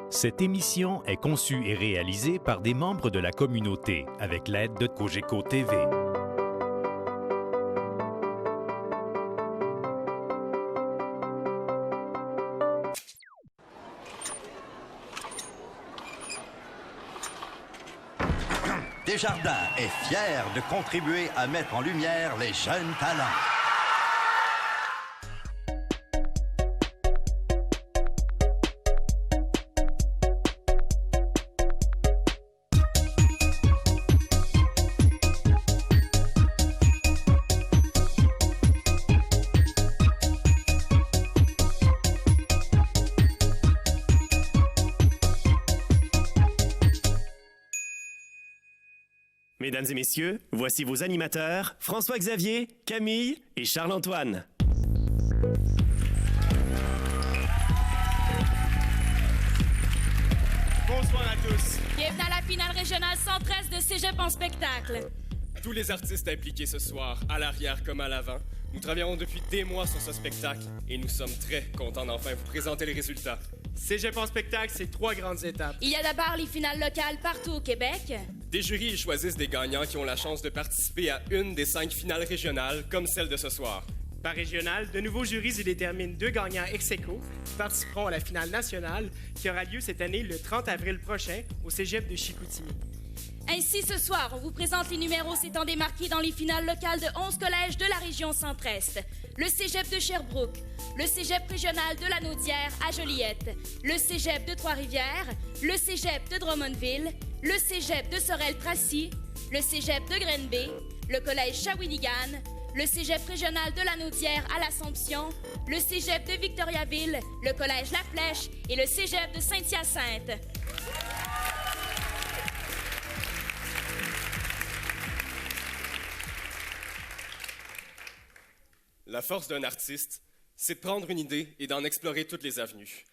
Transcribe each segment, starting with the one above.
Cette émission est conçue et réalisée par des membres de la communauté avec l'aide de Cogeco TV. Desjardins est fier de contribuer à mettre en lumière les jeunes talents. Mesdames et messieurs, voici vos animateurs, François-Xavier, Camille et Charles-Antoine. Bonsoir à tous. Bienvenue à la finale régionale 113 de Cégep en spectacle. Tous les artistes impliqués ce soir, à l'arrière comme à l'avant, nous travaillons depuis des mois sur ce spectacle et nous sommes très contents d'enfin vous présenter les résultats. Cégep en spectacle, c'est 3 grandes étapes. Il y a d'abord les finales locales partout au Québec. Des jurys y choisissent des gagnants qui ont la chance de participer à une des 5 finales régionales, comme celle de ce soir. Par régional, de nouveaux jurys y déterminent 2 gagnants ex-aequo qui participeront à la finale nationale qui aura lieu cette année le 30 avril prochain au Cégep de Chicoutimi. Ainsi, ce soir, on vous présente les numéros s'étant démarqués dans les finales locales de 11 collèges de la région Centre-Est. Le Cégep de Sherbrooke, le Cégep régional de la Naudière à Joliette, le Cégep de Trois-Rivières, le Cégep de Drummondville, le Cégep de Sorel-Tracy, le Cégep de Grenby, le Collège Shawinigan, le Cégep régional de la Naudière à l'Assomption, le Cégep de Victoriaville, le Collège La Flèche et le Cégep de Saint-Hyacinthe. La force d'un artiste, c'est de prendre une idée et d'en explorer toutes les avenues,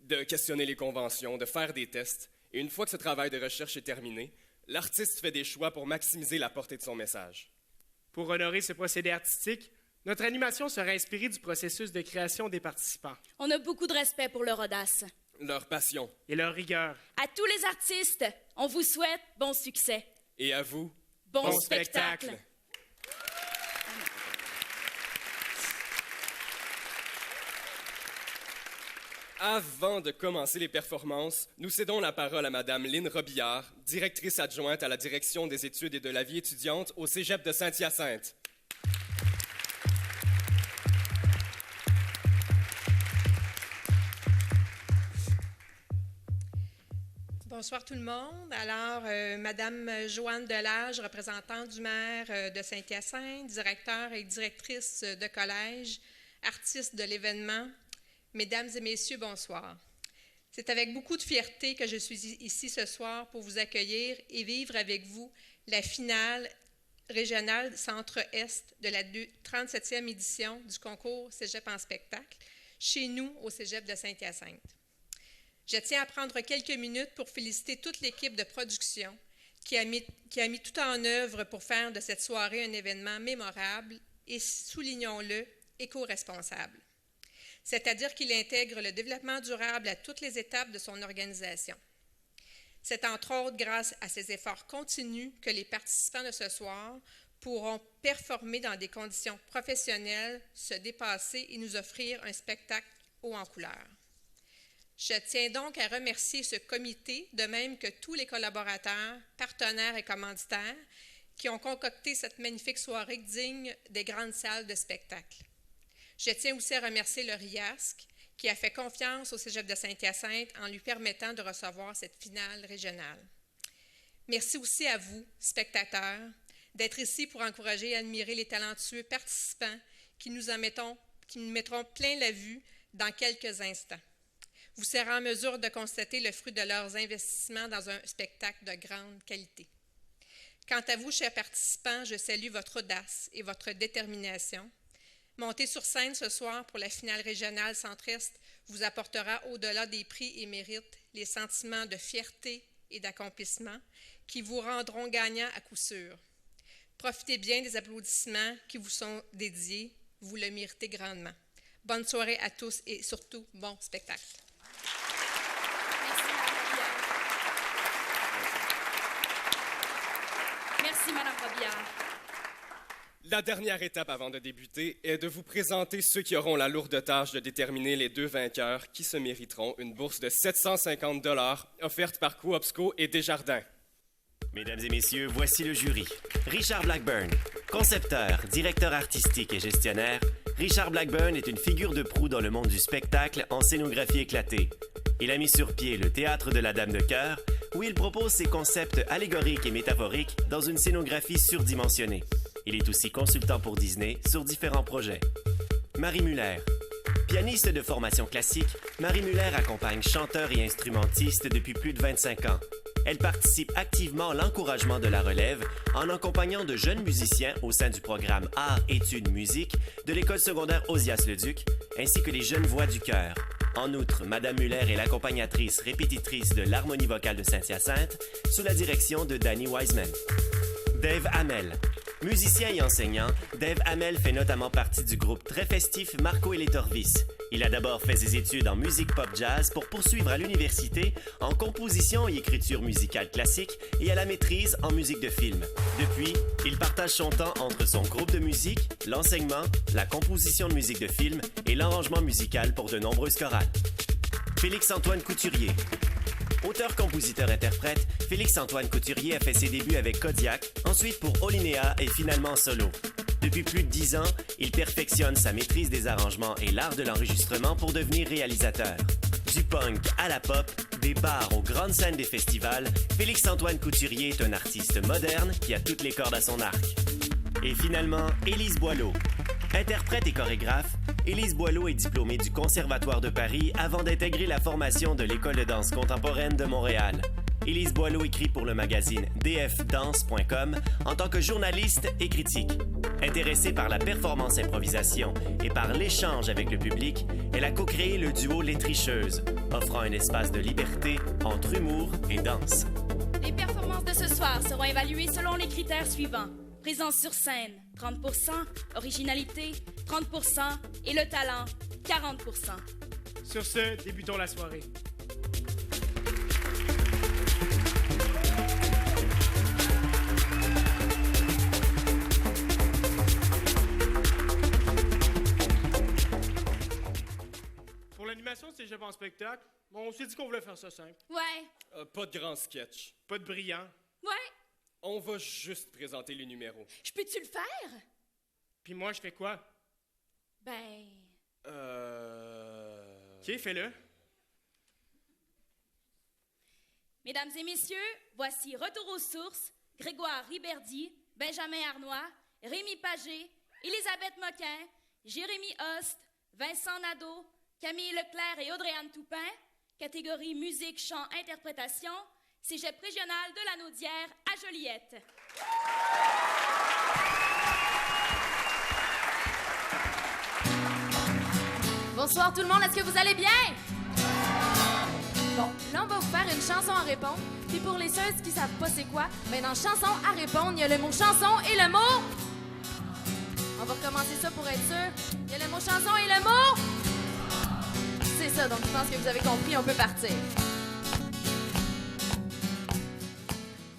de questionner les conventions, de faire des tests, et une fois que ce travail de recherche est terminé, l'artiste fait des choix pour maximiser la portée de son message. Pour honorer ce procédé artistique, notre animation sera inspirée du processus de création des participants. On a beaucoup de respect pour leur audace. Leur passion. Et leur rigueur. À tous les artistes, on vous souhaite bon succès. Et à vous, bon spectacle. Avant de commencer les performances, nous cédons la parole à Mme Lynn Robillard, directrice adjointe à la direction des études et de la vie étudiante au Cégep de Saint-Hyacinthe. Bonsoir tout le monde. Alors, Madame Joanne Delage, représentante du maire de Saint-Hyacinthe, directeur et directrice de collège, artiste de l'événement. Mesdames et messieurs, bonsoir. C'est avec beaucoup de fierté que je suis ici ce soir pour vous accueillir et vivre avec vous la finale régionale Centre-Est de la 37e édition du concours Cégep en spectacle, chez nous au Cégep de Saint-Hyacinthe. Je tiens à prendre quelques minutes pour féliciter toute l'équipe de production qui a mis tout en œuvre pour faire de cette soirée un événement mémorable et, soulignons-le, éco-responsable. C'est-à-dire qu'il intègre le développement durable à toutes les étapes de son organisation. C'est entre autres grâce à ces efforts continus que les participants de ce soir pourront performer dans des conditions professionnelles, se dépasser et nous offrir un spectacle haut en couleur. Je tiens donc à remercier ce comité, de même que tous les collaborateurs, partenaires et commanditaires qui ont concocté cette magnifique soirée digne des grandes salles de spectacle. Je tiens aussi à remercier le RIASC qui a fait confiance au Cégep de Saint-Hyacinthe en lui permettant de recevoir cette finale régionale. Merci aussi à vous, spectateurs, d'être ici pour encourager et admirer les talentueux participants qui nous mettront plein la vue dans quelques instants. Vous serez en mesure de constater le fruit de leurs investissements dans un spectacle de grande qualité. Quant à vous, chers participants, je salue votre audace et votre détermination. Monter sur scène ce soir pour la finale régionale Centre-Est vous apportera, au-delà des prix et mérites, les sentiments de fierté et d'accomplissement qui vous rendront gagnants à coup sûr. Profitez bien des applaudissements qui vous sont dédiés, vous le méritez grandement. Bonne soirée à tous et surtout, bon spectacle. Merci. Robillard. La dernière étape avant de débuter est de vous présenter ceux qui auront la lourde tâche de déterminer les 2 vainqueurs qui se mériteront une bourse de 750 $ offerte par Coopsco et Desjardins. Mesdames et messieurs, voici le jury. Richard Blackburn, concepteur, directeur artistique et gestionnaire, Richard Blackburn est une figure de proue dans le monde du spectacle en scénographie éclatée. Il a mis sur pied le Théâtre de la Dame de Cœur, où il propose ses concepts allégoriques et métaphoriques dans une scénographie surdimensionnée. Il est aussi consultant pour Disney sur différents projets. Marie Muller. Pianiste de formation classique, Marie Muller accompagne chanteurs et instrumentistes depuis plus de 25 ans. Elle participe activement à l'encouragement de la relève en accompagnant de jeunes musiciens au sein du programme Arts, Études, Musique de l'école secondaire Osias-le-Duc, ainsi que les jeunes voix du chœur. En outre, Madame Muller est l'accompagnatrice répétitrice de l'harmonie vocale de Saint-Hyacinthe sous la direction de Danny Wiseman. Dave Hamel. Musicien et enseignant, Dave Hamel fait notamment partie du groupe très festif Marco et les Torvis. Il a d'abord fait ses études en musique pop-jazz pour poursuivre à l'université en composition et écriture musicale classique et à la maîtrise en musique de film. Depuis, il partage son temps entre son groupe de musique, l'enseignement, la composition de musique de film et l'arrangement musical pour de nombreuses chorales. Félix-Antoine Couturier. Auteur-compositeur-interprète, Félix-Antoine Couturier a fait ses débuts avec Kodiak, ensuite pour Olinéa et finalement en solo. Depuis plus de 10 ans, il perfectionne sa maîtrise des arrangements et l'art de l'enregistrement pour devenir réalisateur. Du punk à la pop, des bars aux grandes scènes des festivals, Félix-Antoine Couturier est un artiste moderne qui a toutes les cordes à son arc. Et finalement, Élise Boileau. Interprète et chorégraphe, Élise Boileau est diplômée du Conservatoire de Paris avant d'intégrer la formation de l'École de danse contemporaine de Montréal. Élise Boileau écrit pour le magazine dfdance.com en tant que journaliste et critique. Intéressée par la performance improvisation et par l'échange avec le public, elle a co-créé le duo Les Tricheuses, offrant un espace de liberté entre humour et danse. Les performances de ce soir seront évaluées selon les critères suivants. Présence sur scène, 30%, originalité, 30% et le talent, 40%. Sur ce, débutons la soirée. Pour l'animation de Cégep en spectacle, on s'est dit qu'on voulait faire ça simple. Ouais. Pas de grand sketch. Pas de brillant. Ouais. On va juste présenter les numéros. Je peux-tu le faire? Puis moi, je fais quoi? Ben... OK, fais-le. Mesdames et messieurs, voici Retour aux sources, Grégoire Riberdy, Benjamin Arnois, Rémi Pagé, Élisabeth Moquin, Jérémy Host, Vincent Nadeau, Camille Leclerc et Audrey-Anne Toupin, catégorie musique, chant, interprétation, Cégep régional de la Naudière à Joliette. Bonsoir tout le monde, est-ce que vous allez bien? Bon, là on va vous faire une chanson à répondre. Puis pour les ceux qui savent pas c'est quoi, ben dans chanson à répondre, il y a le mot chanson et le mot... On va recommencer ça pour être sûr. Il y a le mot chanson et le mot... C'est ça, donc je pense que vous avez compris, on peut partir.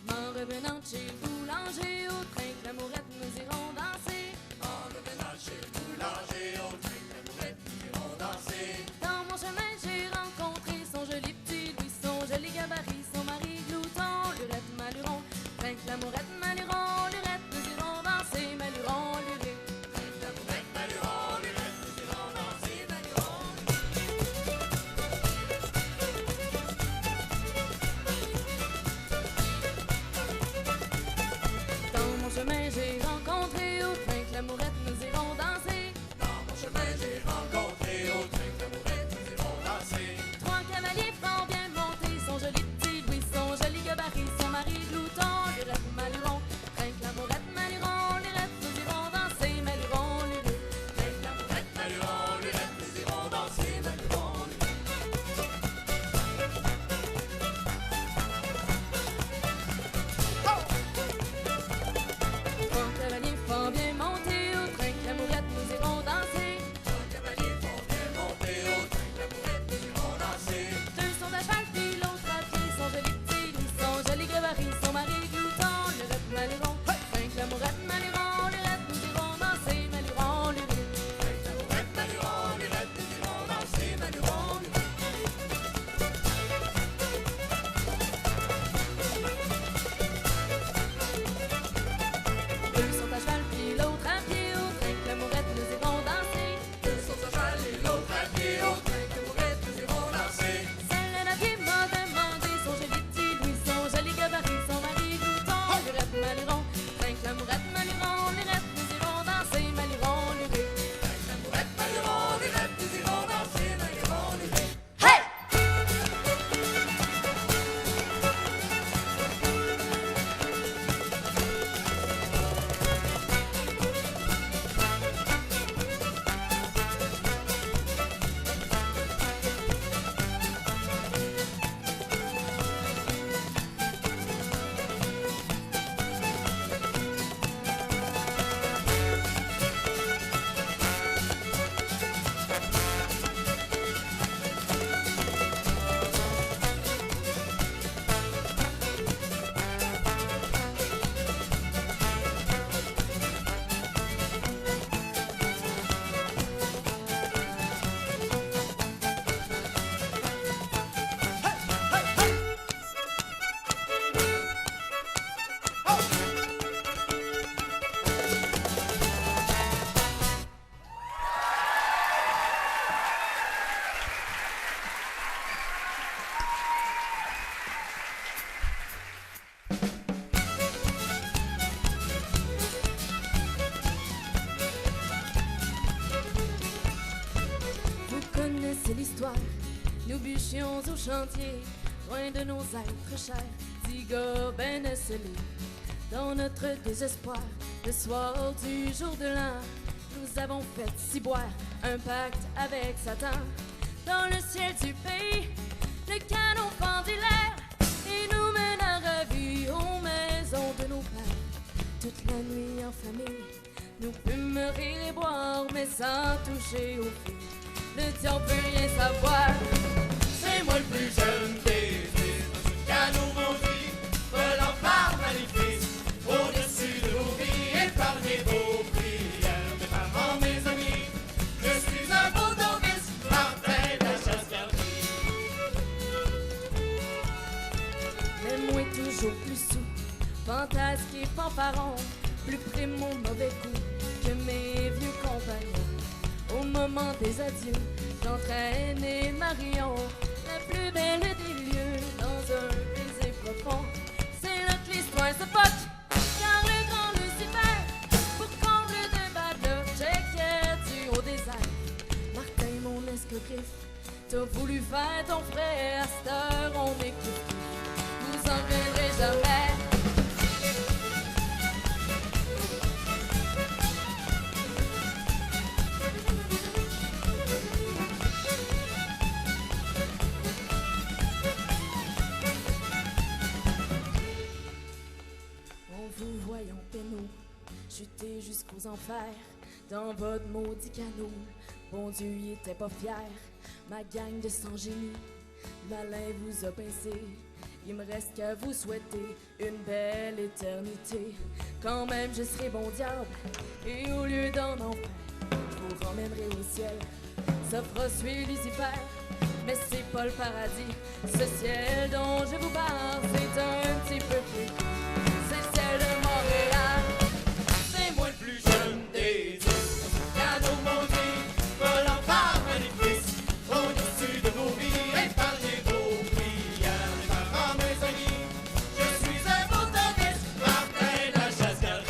En revenant chez le boulanger, au train que l'amourette nous irons danser. En revenant chez le boulanger, au train que l'amourette nous irons danser. Dans mon chemin, j'ai rencontré son joli petit Louis, son joli gabarit, son mari glouton, Lurette Maluron. Train que l'amourette Maluron, Lurette nous irons danser, Maluron, Lurette. Train que l'amourette Maluron, Lurette nous irons danser, Maluron. couchions au chantier, loin de nos êtres chers, 10 gars ben esselés. Dans notre désespoir, le soir du jour de l'an, nous avons fait ciboire un pacte avec Satan. Dans le ciel du pays, le canon fendit l'air et nous mène à ravie aux maisons de nos pères. Toute la nuit en famille, nous pûmes rire et boire, mais sans toucher au feu. Le diable peut rien savoir. C'est moi le plus jeune des fils, dans ce canon maudit, volant par maléfice, au-dessus de vos vies, épargnez vos prières, mes parents, mes amis. Je suis un beau novice, Martin de la Chasse-Gardie. Mais moi toujours plus sous, fantasque et fanfaron, plus près mon mauvais coup que mes vieux compagnons. Au moment des adieux, j'entraînais Marion, la plus belle des lieux, dans un baiser profond. C'est là que l'histoire se poque, car le grand Lucifer, pour comble de bad luck, checkait du haut des airs. Martin, mon escogriffe, t'as voulu faire ton frère, à cette heure on m'écoute. Vous en reviendrez jamais. Vous voyant pénaux, chuter jusqu'aux enfers, dans votre maudit canot, bon Dieu y était pas fier, ma gang de sans génie, malin vous a pincé, il me reste qu'à vous souhaiter une belle éternité, quand même je serai bon diable, et au lieu d'en enfer, vous emmènerez au ciel, ça fera suer Lucifer, mais c'est pas le paradis, ce ciel dont je vous parle, c'est un petit peu plus. De Montréal, c'est moi le plus jeune des îles, cadeau maudit, volant par maléfice, au-dessus de vos vies, épargnez vos prières, mes parents, mes amis. Je suis un beau novice, Martin de la Chasse-Gardie.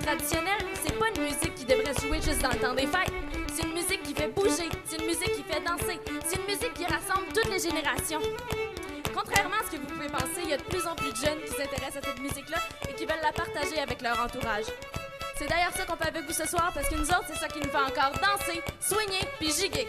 Traditionnel, c'est pas une musique qui devrait jouer juste dans le temps des fêtes. C'est une musique qui fait bouger, c'est une musique qui fait danser, c'est une musique qui rassemble toutes les générations. Contrairement à ce que vous pouvez penser, il y a de plus en plus de jeunes qui s'intéressent à cette musique-là et qui veulent la partager avec leur entourage. C'est d'ailleurs ça qu'on fait avec vous ce soir parce que nous autres, c'est ça qui nous fait encore danser, swinguer puis giguer.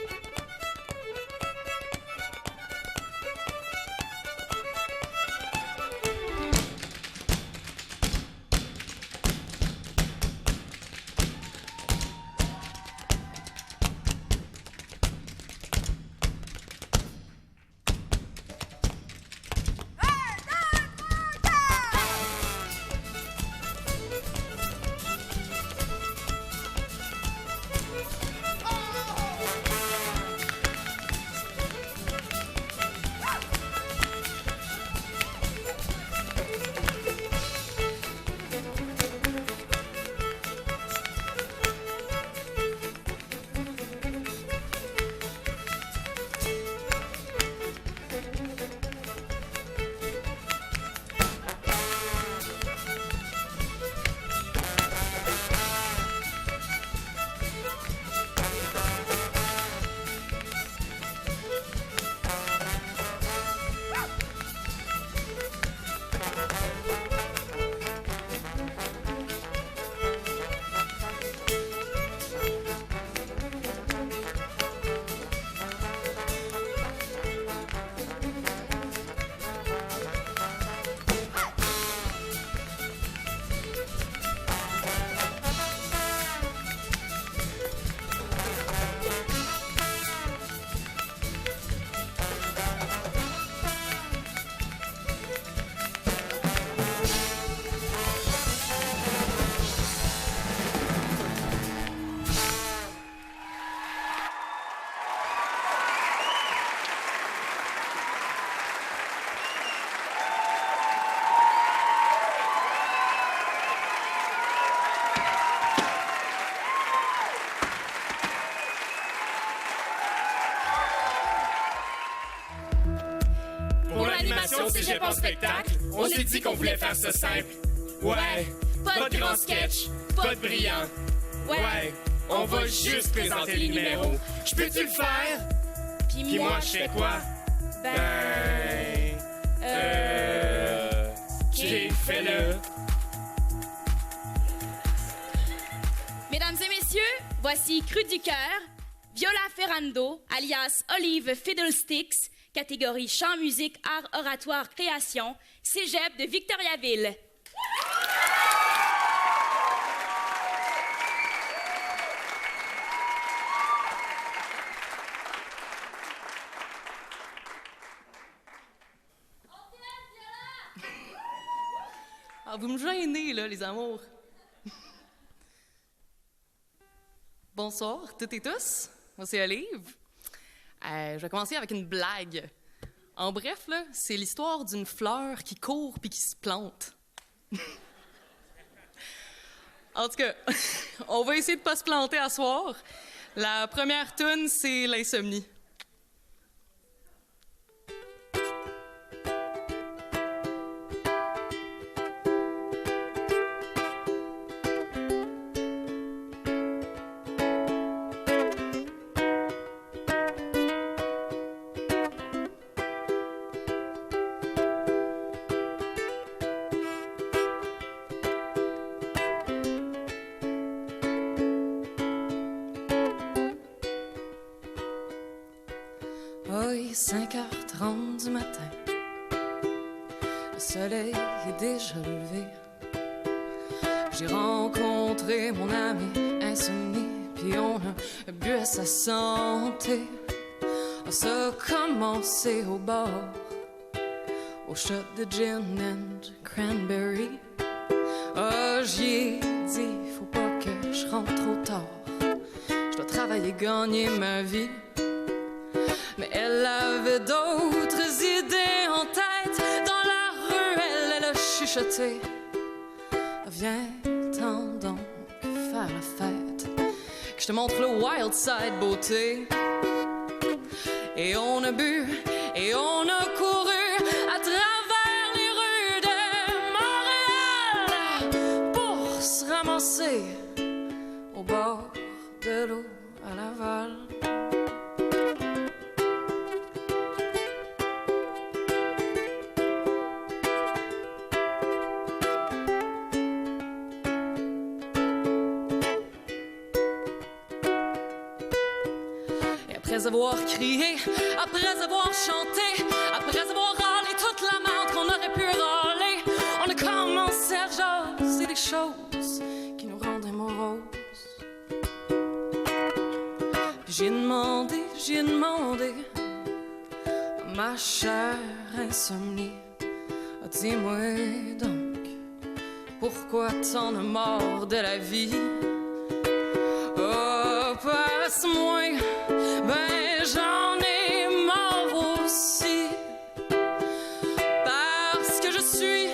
Animation cégep en spectacle, on s'est dit qu'on voulait faire ça simple. Ouais, pas de grand sketch, pas de brillant. Ouais, on va juste présenter les numéros. Je peux-tu le faire? Puis moi, je fais quoi? J'ai fait le... Mesdames et messieurs, voici Cru du cœur, Viola Ferrando, alias Olive Fiddlesticks, catégorie chant, musique, art, oratoire, création, cégep de Victoriaville. Ah, vous me gênez, là, les amours. Bonsoir, toutes et tous. Moi, c'est Olive. Je vais commencer avec une blague. En bref, là, c'est l'histoire d'une fleur qui court puis qui se plante. En tout cas, on va essayer de pas se planter à soir. La première toune, c'est l'insomnie. Oui, 5h30 du matin. Le soleil est déjà levé. J'ai rencontré mon ami insomnie, puis on a bu à sa santé. Ça a commencé au bar, au shot de gin and cranberry. J'y ai dit, faut pas que je rentre trop tard. Je dois travailler, gagner ma vie. Mais elle avait d'autres idées en tête. Dans la rue, elle a chuchoté. Viens-t'en donc faire la fête, que je te montre le wild side beauté. Et on a bu, et on a couru à travers les rues de Montréal pour se ramasser au bord de l'eau à Laval. Après avoir crié, après avoir chanté, après avoir râlé toute la merde qu'on aurait pu râler, on a commencé à jaser des choses qui nous rendaient moroses. Puis j'ai demandé à ma chère insomnie, dis-moi donc, pourquoi t'en as marre de la vie? Oh, passe-moi, ben j'en ai marre aussi. Parce que je suis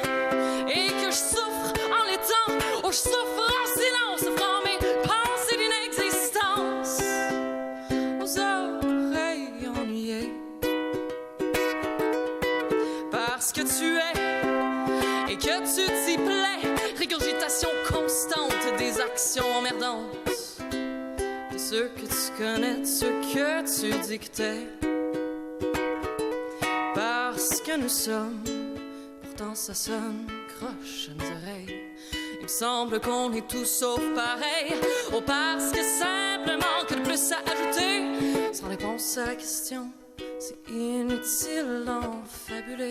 et que je souffre en l'étant. Oh, je souffre en silence, offrant mes pensées d'inexistence aux oreilles ennuyées. Parce que tu es et que tu t'y plais. Régurgitation constante des actions emmerdantes. Ceux que tu connais, ceux que tu dictais. Parce que nous sommes, pourtant ça sonne croche à nos oreilles. Il me semble qu'on est tous sauf pareil. Oh, parce que simplement que le plus à ajouter. Sans réponse à la question, c'est inutile d'en fabuler.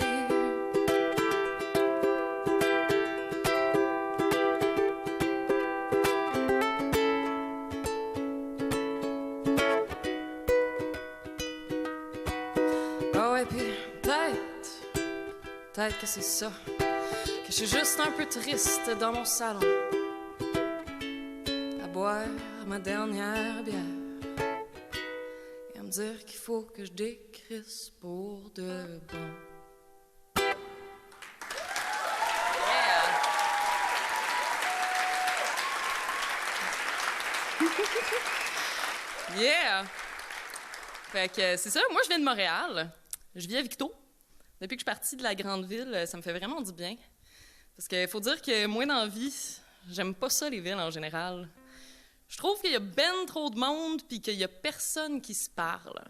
Peut-être que c'est ça, que je suis juste un peu triste dans mon salon, à boire ma dernière bière et à me dire qu'il faut que je décrisse pour de bon. Yeah! Fait que c'est ça, moi je viens de Montréal, je vis à Victo. Depuis que je suis partie de la grande ville, ça me fait vraiment du bien. Parce qu'il faut dire que moi, dans la vie, j'aime pas ça, les villes, en général. Je trouve qu'il y a ben trop de monde puis qu'il y a personne qui se parle.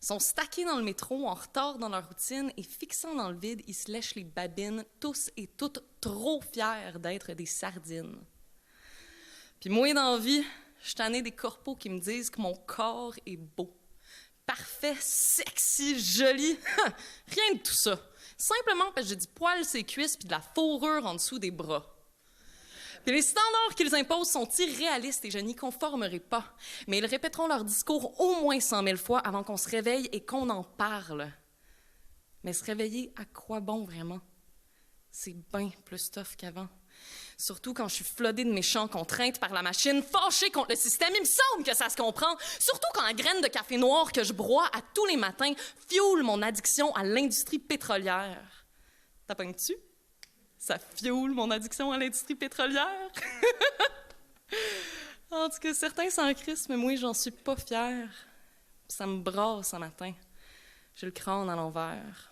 Ils sont stackés dans le métro, en retard dans leur routine et fixant dans le vide, ils se lèchent les babines, tous et toutes trop fiers d'être des sardines. Puis moi, dans la vie, je suis tannée des corpos qui me disent que mon corps est beau. Parfait, sexy, joli. Rien de tout ça. Simplement parce que j'ai du poil sur les cuisses puis de la fourrure en dessous des bras. Puis les standards qu'ils imposent sont irréalistes et je n'y conformerai pas. Mais ils répéteront leur discours au moins 100 000 fois avant qu'on se réveille et qu'on en parle. Mais se réveiller, à quoi bon vraiment? C'est bien plus tough qu'avant. Surtout quand je suis floodée de méchants contraintes par la machine, fâchée contre le système, il me semble que ça se comprend. Surtout quand la graine de café noir que je broie à tous les matins fioule mon addiction à l'industrie pétrolière. T'appognes-tu? Ça fioule mon addiction à l'industrie pétrolière? En tout cas, certains s'en crissent, mais moi, j'en suis pas fière. Ça me brasse un matin. J'ai le crâne à l'envers.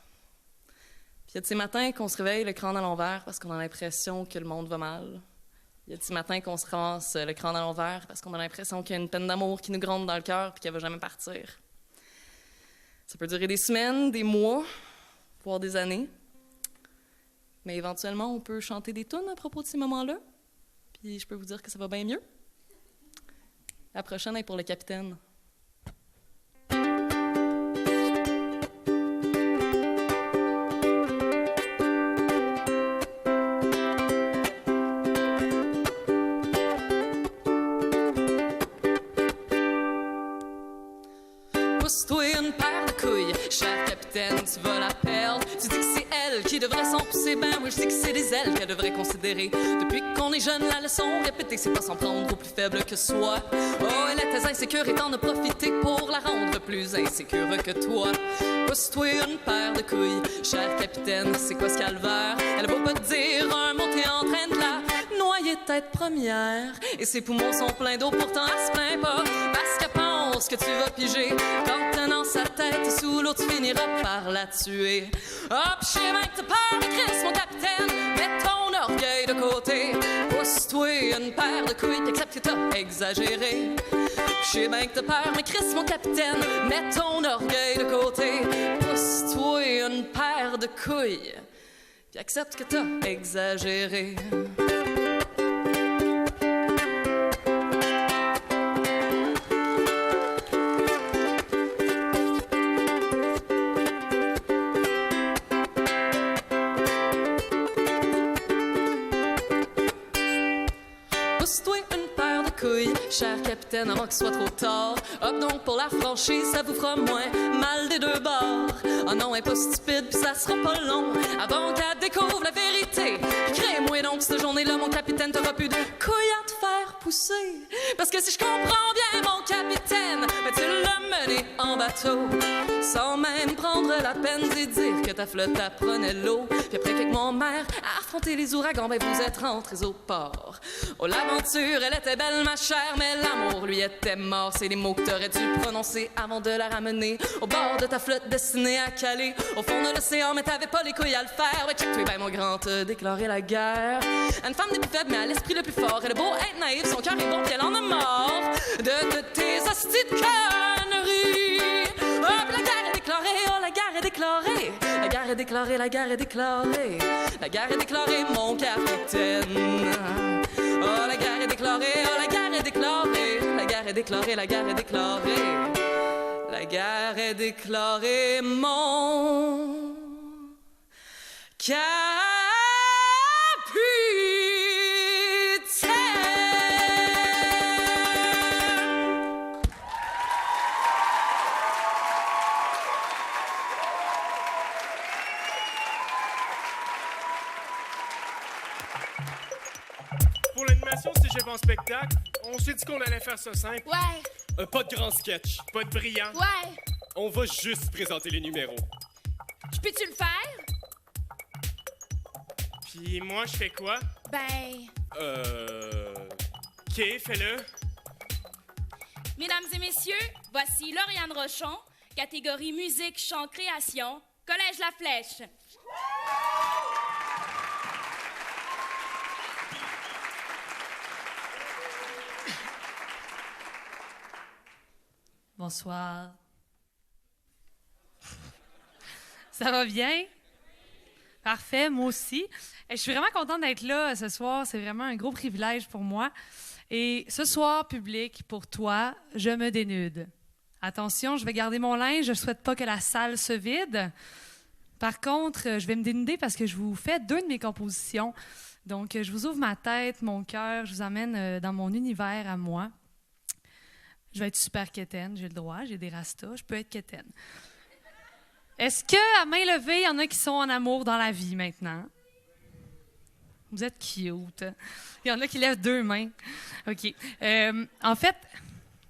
Puis il y a de ces matins qu'on se réveille le crâne à l'envers parce qu'on a l'impression que le monde va mal. Il y a de ces matins qu'on se ramasse le crâne à l'envers parce qu'on a l'impression qu'il y a une peine d'amour qui nous gronde dans le cœur puis qu'elle va jamais partir. Ça peut durer des semaines, des mois, voire des années. Mais éventuellement, on peut chanter des tunes à propos de ces moments-là. Puis je peux vous dire que ça va bien mieux. La prochaine est pour le capitaine. Pousse-toi une paire de couilles, cher capitaine, tu vas la perdre. Tu dis que c'est elle qui devrait s'en pousser, ben moi je dis que c'est des ailes qu'elle devrait considérer. Depuis qu'on est jeune, la leçon répétée, c'est pas s'en prendre au plus faible que soi. Oh, elle était insécure et t'en as profité pour la rendre plus insécure que toi. Pousse-toi une paire de couilles, cher capitaine, c'est quoi ce calvaire? Elle va pas te dire un mot, t'es en train de la noyer tête première. Et ses poumons sont pleins d'eau, pourtant elle se plaint pas, parce qu'elle pense que tu vas piger. Quand tenant sa tête sous l'eau, tu finiras par la tuer. Hop, chez mec, t'as peur de Christ, mon capitaine, mets ton orgueil de côté. Pousse-toi une paire de couilles, t'acceptes que t'as exagéré. Chez mec, t'as peur, mais Christ, mon capitaine, mets ton orgueil de côté. Pousse-toi une paire de couilles, puis accepte que t'as exagéré. Pousse-toi une paire de couilles, cher capitaine, avant qu'il soit trop tard. Hop donc pour la franchise, ça vous fera moins mal des deux bords. Oh non, elle est pas stupide, puis ça sera pas long avant qu'elle découvre la vérité. Crée-moi donc cette journée-là, mon capitaine, t'auras plus de couilles à te faire pousser. Parce que si je comprends bien, mon capitaine, ben tu l'as mené en bateau, sans même prendre la peine d'y dire que ta flotte apprenait l'eau. Puis après quelques mois en mer, à affronter les ouragans, ben vous êtes rentrés au port. Oh, l'aventure, elle était belle, ma chère, mais l'amour, lui, était mort. C'est les mots que t'aurais dû prononcer avant de la ramener au bord de ta flotte destinée à caler au fond de l'océan, mais t'avais pas les couilles à le faire. Ouais, check-toi, ben mon grand, te déclarer la guerre. Une femme des plus faibles, mais à l'esprit le plus fort. Elle est beau être naïve, son cœur est bon, puis elle en a marre de tes hosties de conneries. Hop, la guerre est déclarée, oh, la guerre est déclarée. La guerre est déclarée, la guerre est déclarée. La guerre est déclarée, mon capitaine. Oh, la guerre est déclarée, oh, la guerre est déclarée. La guerre est déclarée, la guerre est déclarée. La guerre est déclarée, mon capitaine. Pour l'animation du cégep en spectacle, on s'est dit qu'on allait faire ça simple. Ouais, Pas de grand sketch. Pas de brillant. ouais. On va juste présenter les numéros. Je peux-tu le faire? Puis moi, je fais quoi? Ben, OK, fais-le. mesdames et messieurs, voici Lauriane Rochon, catégorie musique, chant, création, Collège La Flèche. Bonsoir. Ça va bien? Parfait, moi aussi. Je suis vraiment contente d'être là ce soir. C'est vraiment un gros privilège pour moi. Et ce soir, public, pour toi, je me dénude. Attention, je vais garder mon linge. Je ne souhaite pas que la salle se vide. Par contre, je vais me dénuder parce que je vous fais 2 de mes compositions. Donc, je vous ouvre ma tête, mon cœur. Je vous amène dans mon univers à moi. Je vais être super quétaine, j'ai le droit, j'ai des rastas, je peux être quétaine. Est-ce qu'à main levée, il y en a qui sont en amour dans la vie maintenant? Vous êtes cute. Il y en a qui lèvent 2 mains. OK. En fait,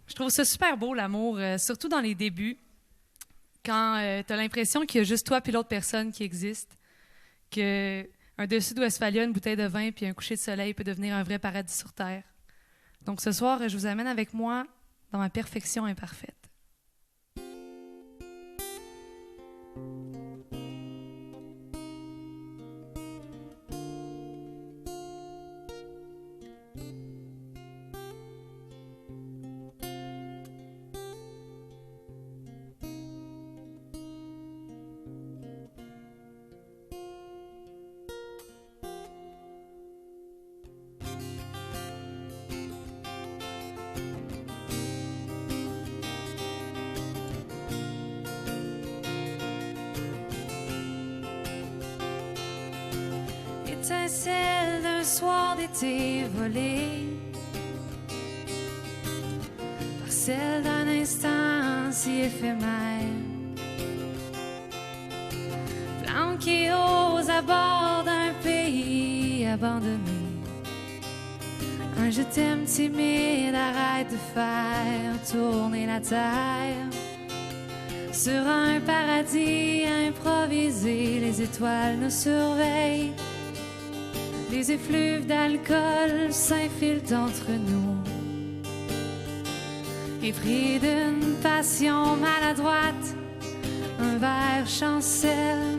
je trouve ça super beau, l'amour, surtout dans les débuts, quand tu as l'impression qu'il y a juste toi puis l'autre personne qui existe, qu'un dessus de Westphalia, une bouteille de vin puis un coucher de soleil peut devenir un vrai paradis sur Terre. Donc ce soir, je vous amène avec moi dans ma perfection imparfaite. Étincelle d'un soir d'été volé par celle d'un instant si éphémère, planquée aux abords d'un pays abandonné. Un je t'aime timide arrête de faire tourner la terre sur un paradis improvisé. Les étoiles nous surveillent. Les effluves d'alcool s'infilent entre nous. Et pris d'une passion maladroite, un verre chancelle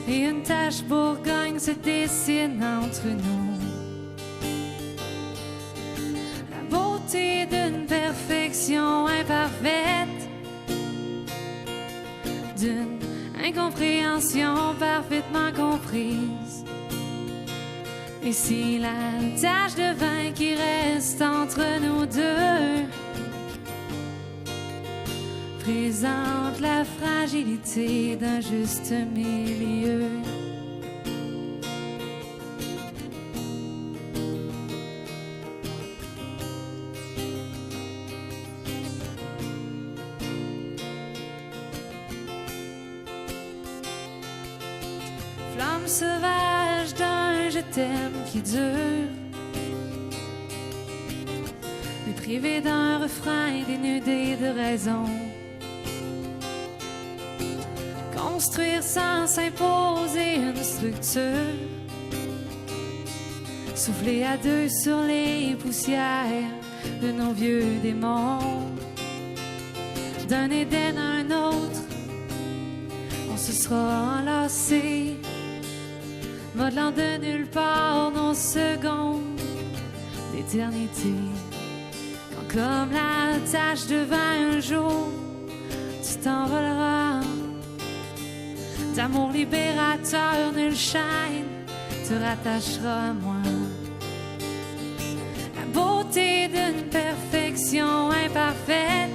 et une tache bourgogne se dessine entre nous. La beauté d'une perfection imparfaite, d'une incompréhension parfaitement comprise. Et si la tache de vin qui reste entre nous deux présente la fragilité d'un juste milieu. Flamme sauvage d'un je t'aime qui dure, privé d'un refrain dénudé de raison. Construire sans s'imposer une structure, souffler à 2 sur les poussières de nos vieux démons. D'un Éden à un autre, on se sera enlacés, modelant de nulle part nos secondes d'éternité. Quand comme la tache de vin un jour, tu t'envoleras. D'amour libérateur, nulle chaîne te rattachera à moi. La beauté d'une perfection imparfaite,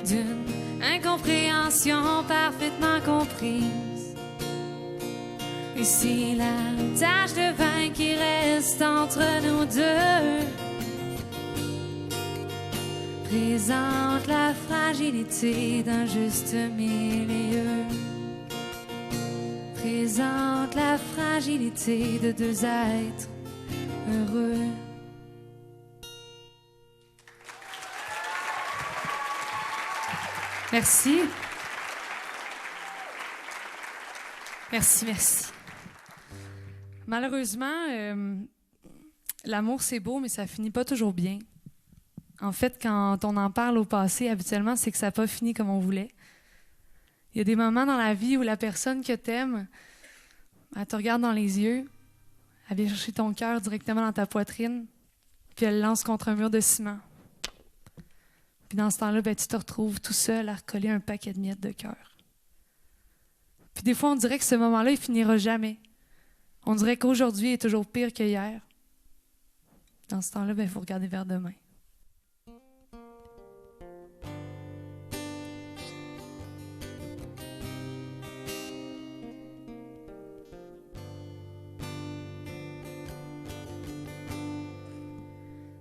d'une incompréhension parfaitement comprise. Et si la tache de vin qui reste entre nous deux présente la fragilité d'un juste milieu, présente la fragilité de 2 êtres heureux. Merci. Merci, merci. Malheureusement, l'amour c'est beau, mais ça finit pas toujours bien. En fait, quand on en parle au passé, habituellement, c'est que ça n'a pas fini comme on voulait. Il y a des moments dans la vie où la personne que t'aimes, elle te regarde dans les yeux, elle vient chercher ton cœur directement dans ta poitrine, puis elle lance contre un mur de ciment. Puis dans ce temps-là, ben, tu te retrouves tout seul à recoller un paquet de miettes de cœur. Puis des fois, on dirait que ce moment-là, il finira jamais. On dirait qu'aujourd'hui est toujours pire que hier. Dans ce temps-là, ben, il faut regarder vers demain.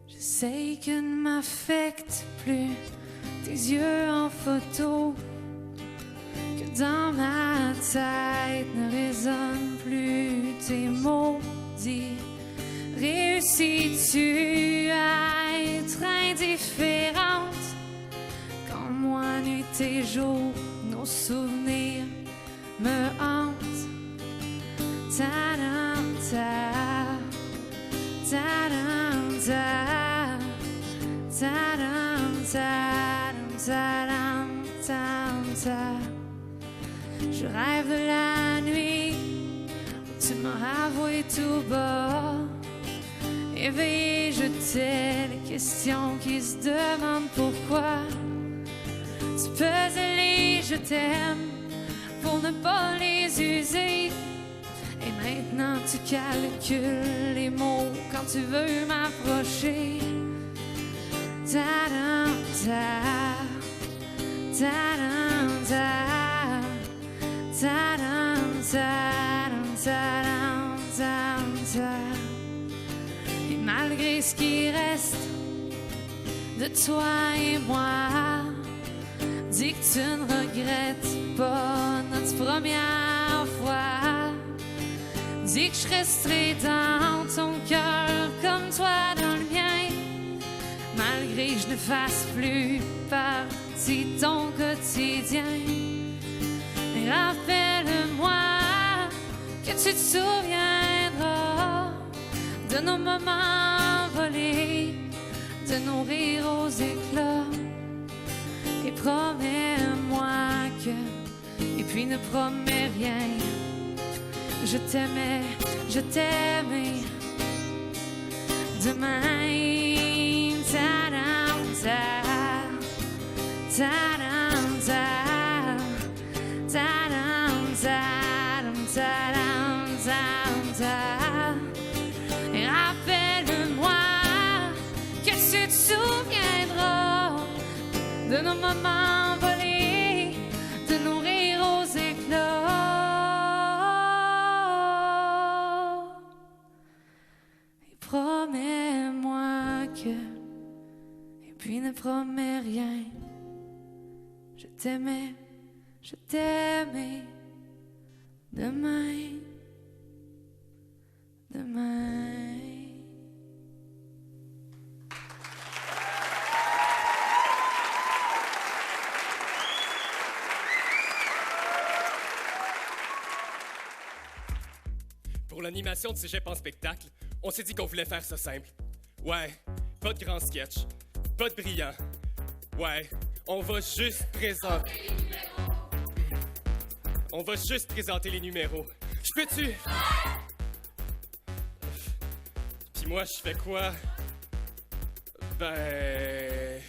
J'essaye que ne m'affecte plus tes yeux en photo, que dans ma tête ne résonnent plus tes mots dits. Réussis-tu à être indifférente quand moi, nuit et jour, nos souvenirs me hantent? Ta-dam, ta, ta-dam, ta, ta-dam, ta-dam, ta-dam, ta-dam, ta. Je rêve de la nuit où tu m'as avoué tout bas. Éveillé, je tais les questions qui se demandent pourquoi. Tu pesais les je t'aime pour ne pas les user. Et maintenant tu calcules les mots quand tu veux m'approcher. Ta-dam, ta, ta-dam, ta, ta-dam, ta-dam, ta-dam, ta-dam, ta. Et malgré ce qui reste de toi et moi, dis que tu ne regrettes pas notre première fois. Dis que je resterai dans ton cœur comme toi dans le mien, malgré que je ne fasse plus partie de ton quotidien. Et rappelle-moi que tu te souviendras de nos moments volés, de nos rires aux éclats. Et promets-moi que, et puis ne promets rien. Je t'aimais demain. Ta-dam, ta, ta-dam, ta, ta-dam, ta-dam, ta-dam, ta-dam, ta. Et rappelle-moi que tu te souviendras de nos moments volés, de nos rires aux éclats. Promets-moi que, et puis ne promets rien. Je t'aimais demain, demain. Pour l'animation de Cégep en spectacle, on s'est dit qu'on voulait faire ça simple. Ouais, pas de grand sketch, pas de brillant. Ouais, on va juste présenter... On va juste présenter les numéros. Je peux-tu? Puis moi, je fais quoi? Ben...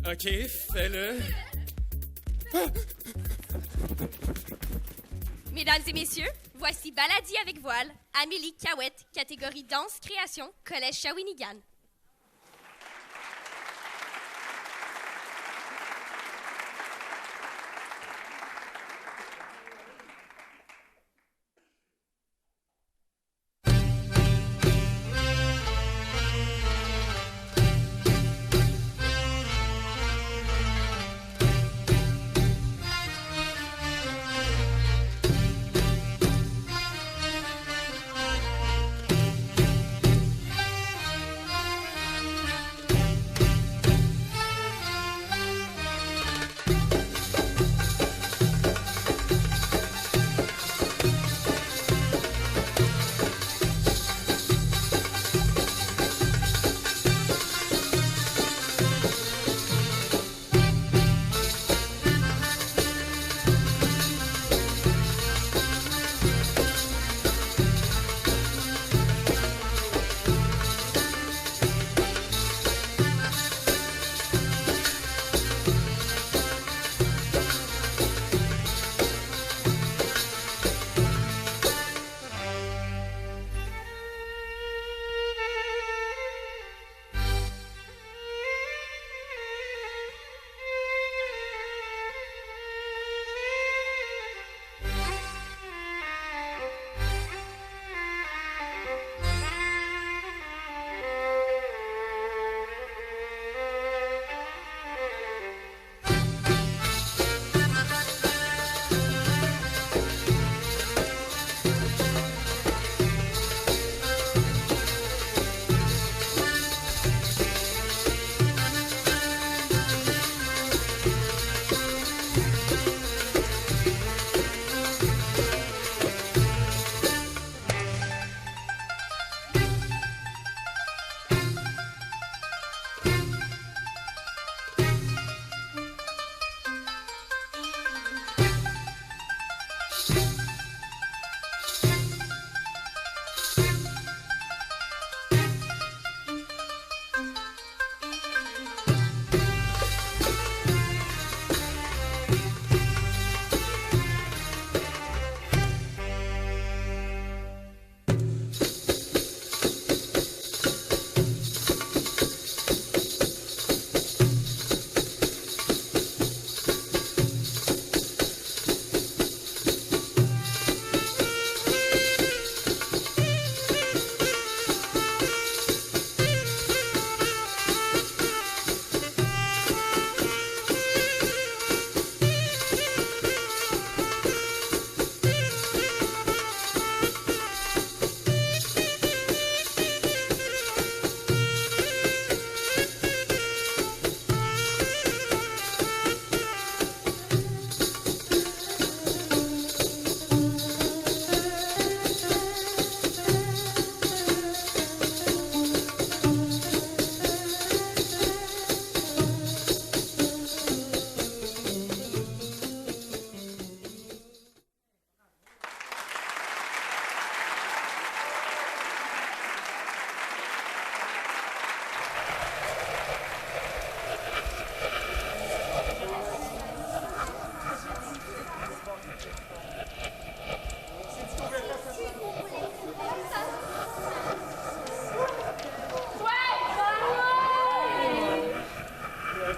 OK, fais-le. Mesdames et messieurs, voici Baladi avec voile, Amélie Cahouette, catégorie danse, création, Collège Shawinigan.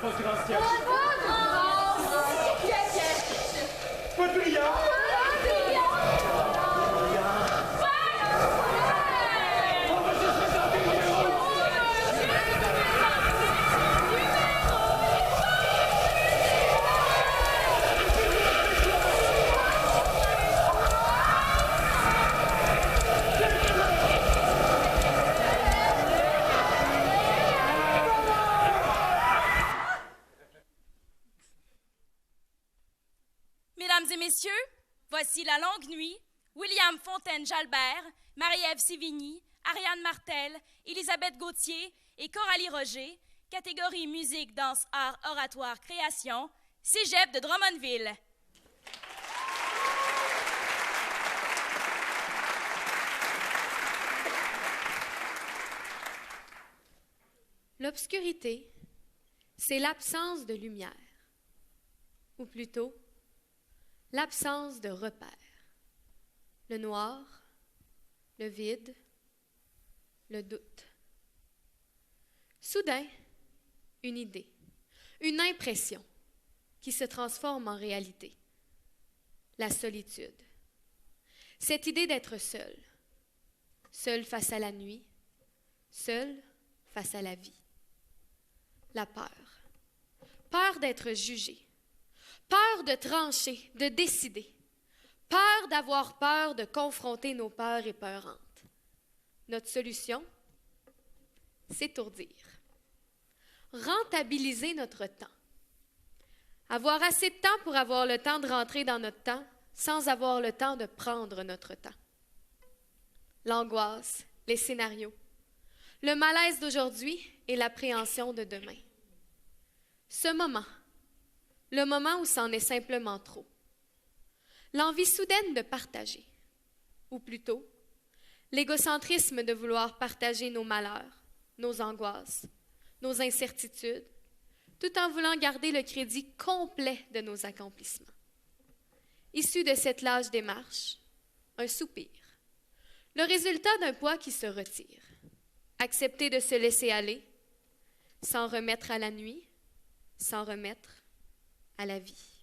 pas de grand ciel. Pas de brillant. Mesdames et messieurs, voici La Longue Nuit, William Fontaine-Jalbert, Marie-Ève Sévigny, Ariane Martel, Élisabeth Gauthier et Coralie Roger, catégorie musique, danse, art, oratoire, création, Cégep de Drummondville. L'obscurité, c'est l'absence de lumière, ou plutôt l'absence de repères. Le noir, le vide, le doute. Soudain, une idée, une impression qui se transforme en réalité. La solitude. Cette idée d'être seul. Seul face à la nuit, seul face à la vie. La peur. Peur d'être jugé. Peur de trancher, de décider. Peur d'avoir peur de confronter nos peurs épeurantes. Notre solution, s'étourdir. Rentabiliser notre temps. Avoir assez de temps pour avoir le temps de rentrer dans notre temps sans avoir le temps de prendre notre temps. L'angoisse, les scénarios, le malaise d'aujourd'hui et l'appréhension de demain. Ce moment, le moment où c'en est simplement trop. L'envie soudaine de partager, ou plutôt, l'égocentrisme de vouloir partager nos malheurs, nos angoisses, nos incertitudes, tout en voulant garder le crédit complet de nos accomplissements. Issu de cette lâche démarche, un soupir, le résultat d'un poids qui se retire, accepter de se laisser aller, s'en remettre à la nuit, s'en remettre à la vie.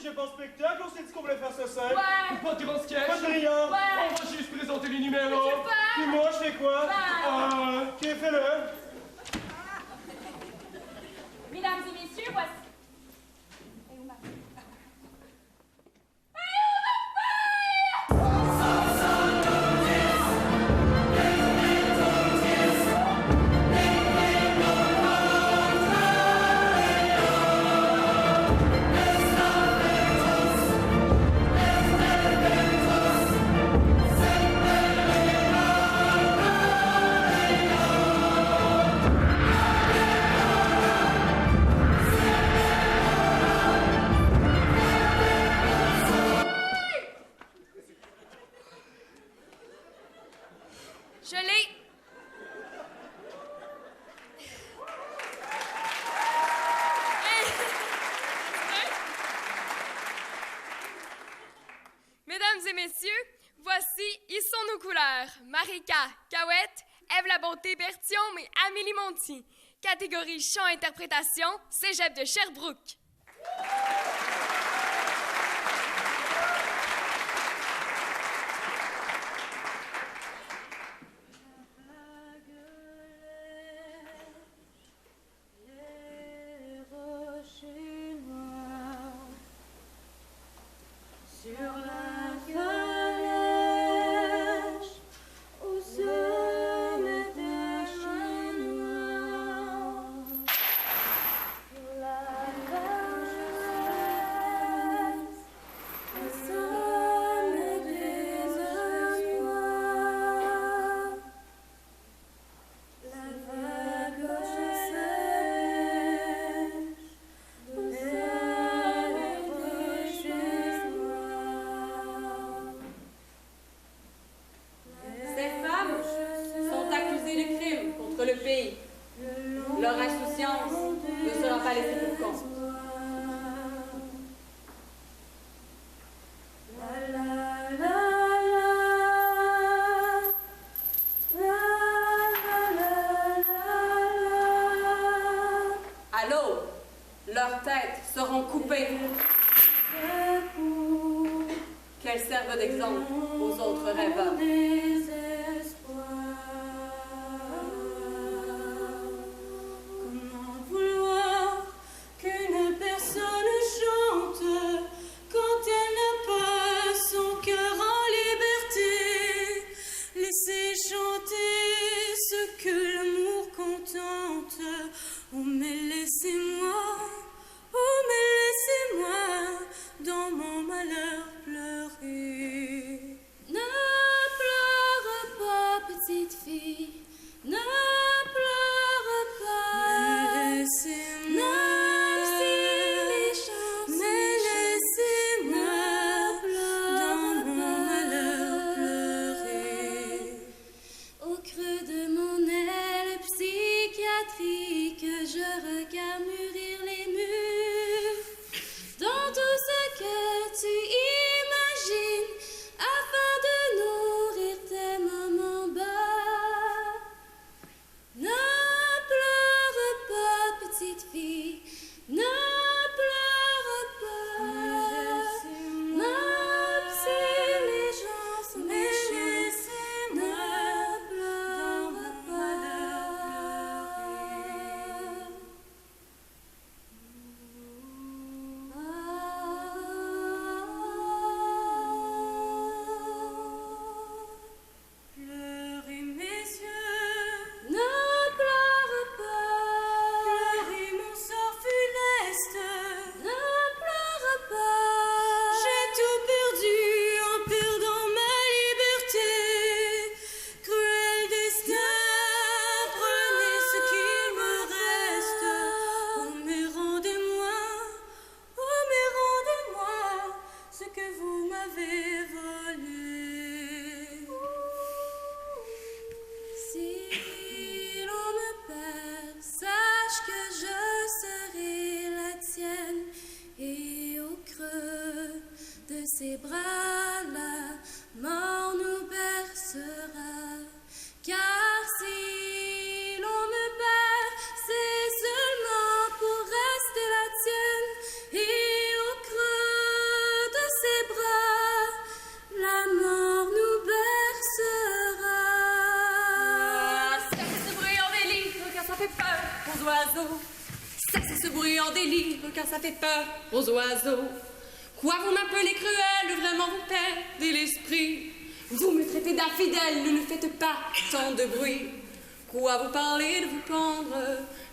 j'ai pas de spectacle, on s'est dit qu'on voulait faire ça seul. Ouais. Pas de grand sketch. Pas de rien. Ouais. On va juste présenter les numéros. Puis moi, je fais quoi? Qui fait-le? Mesdames et messieurs, voici... Je l'ai. Mesdames et messieurs, voici Ils sont nos couleurs. Marika Cahouette, Ève La Bonté Berthiaume et Amélie Monti. Catégorie chant-interprétation, Cégep de Sherbrooke. Sur la calèche, au sommet des chênes noirs, sur la céleste, au sommet des espoirs, la vague sèche, aux Ces femmes sont accusées de crimes contre le pays. Leur insouciance ne sera pas laissée pour compte. À l'aube, leurs têtes seront coupées. Qu'elles servent d'exemple aux autres rêveurs. Comment vouloir qu'une personne chante quand elle n'a pas son cœur en liberté? Laissez chanter ce que l'amour contente. Oh mais laissez-moi dans mon malheur pleurer. les livres car ça fait peur aux oiseaux. Quoi vous m'appelez cruelle, vraiment vous perdez l'esprit. Vous me traitez d'infidèle, ne faites pas tant de bruit. Quoi vous parlez de vous pendre,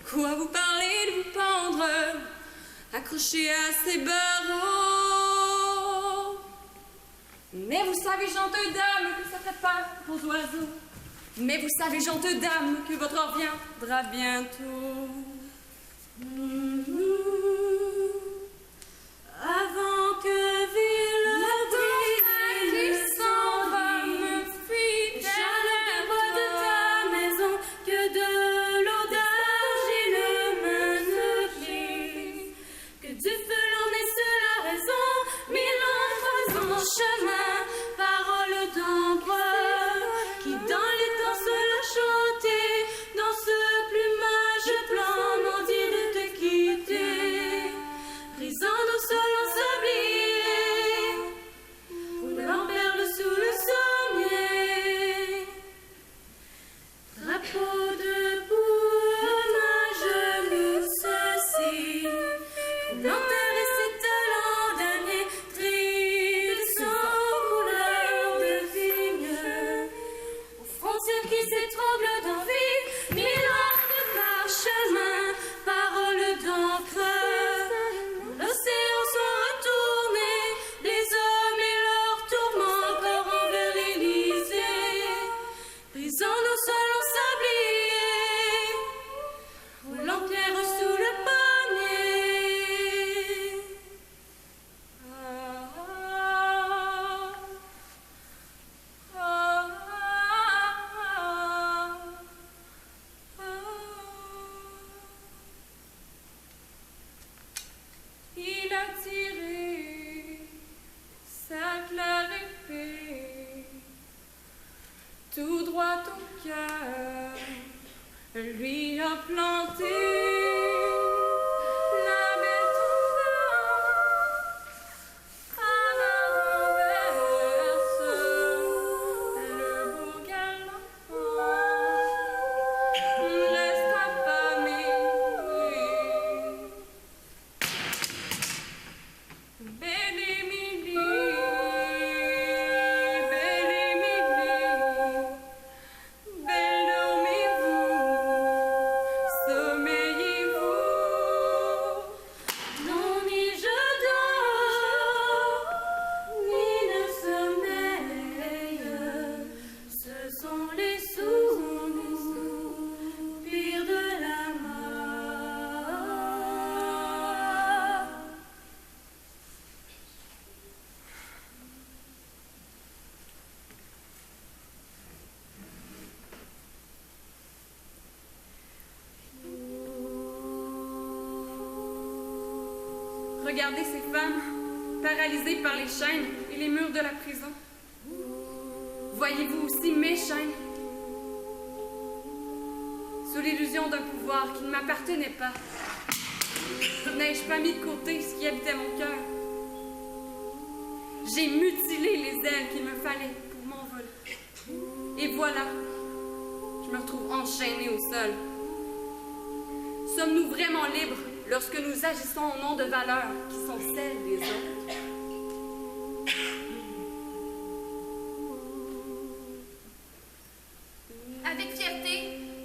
quoi vous parlez de vous pendre, accroché à ces barreaux. Mais vous savez, gentes dames, que ça fait peur aux oiseaux. Mais vous savez, gentes dames, que votre heure viendra bientôt. Avant que vienne le temps qui s'en va me fuit, j'allais bois de ta maison que de l'odeur j'ai le manuscrit. Que du feu l'en est seul la raison, mille en chemin, paroles d'empereur qui dans les temps se l'a chanté, dans ce plumage blanc m'ont dit de te quitter, brisant nos sols ensablés, roulant perles sous le sommier, drapeau debout, ma genou ceci, l'enterré c'est l'an dernier, tri de sang, couleur de vigne, aux frontières qui s'étranglent d'envie, mille heures de parchemin, paroles d'encre. L'océan sont retournés, les hommes et leurs tourments encore envers l'Élysée, brisant nos sols ensablés, roulant pierre sous le panier. Il a tiré sa claire épée tout droit au cœur, lui a planté la bête à la renverse, le beau galant reste affamé. Belle Émilie, belle dormez-vous, sommeillez-vous. Non, ni je dors, ni ne sommeille, ce sont les soupirs de la mort. Regardez ces femmes, paralysées par les chaînes et les murs de la prison. Voyez-vous aussi mes chaînes? Sous l'illusion d'un pouvoir qui ne m'appartenait pas, n'ai-je pas mis de côté ce qui habitait mon cœur? J'ai mutilé les ailes qu'il me fallait pour m'envoler. Et voilà, je me retrouve enchaînée au sol. Sommes-nous vraiment libres lorsque nous agissons au nom de valeurs qui sont celles des autres? Avec fierté,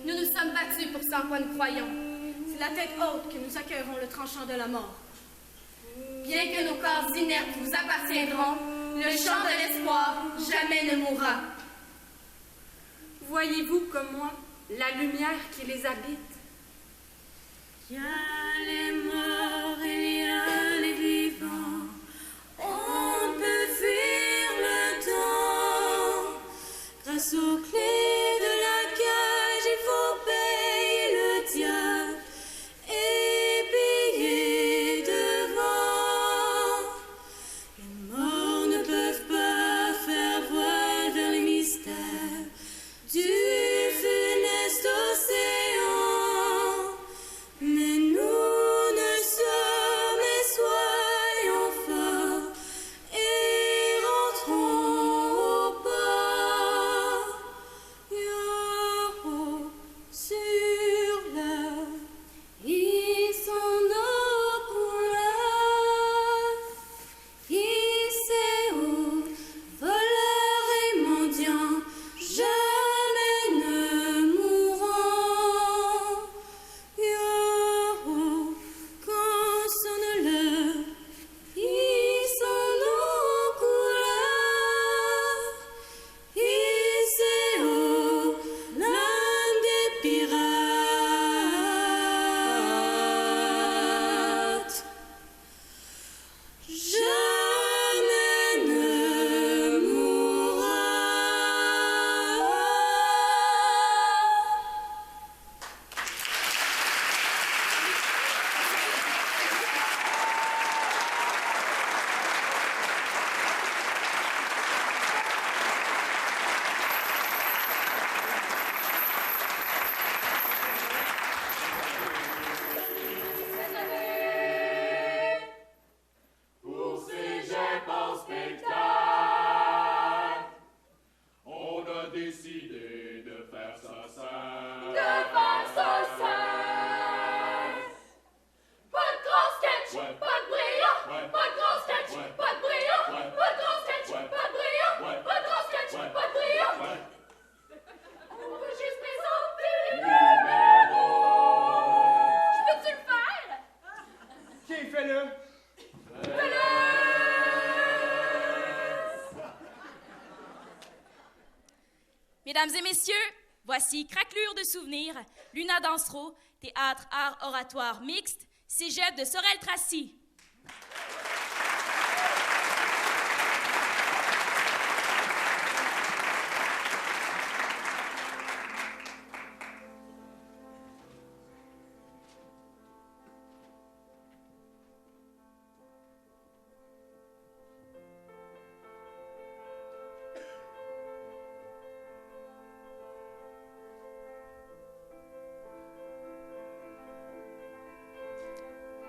nous nous sommes battus pour ce en quoi nous croyons. C'est la tête haute que nous accueillerons le tranchant de la mort. Bien que nos corps inertes vous appartiendront, le chant de l'espoir jamais ne mourra. Voyez-vous comme moi la lumière qui les habite? Il y a les morts et il y a les vivants. On peut fuir le temps. Grâce aux clés de la cage, il faut payer le diable et payer devant. Les morts ne peuvent pas faire voile vers les mystères du funeste océan. Mais nous Mesdames et messieurs, voici Craquelure de souvenirs, Luna Dansereau, théâtre, art, oratoire mixte, cégep de Sorel-Tracy.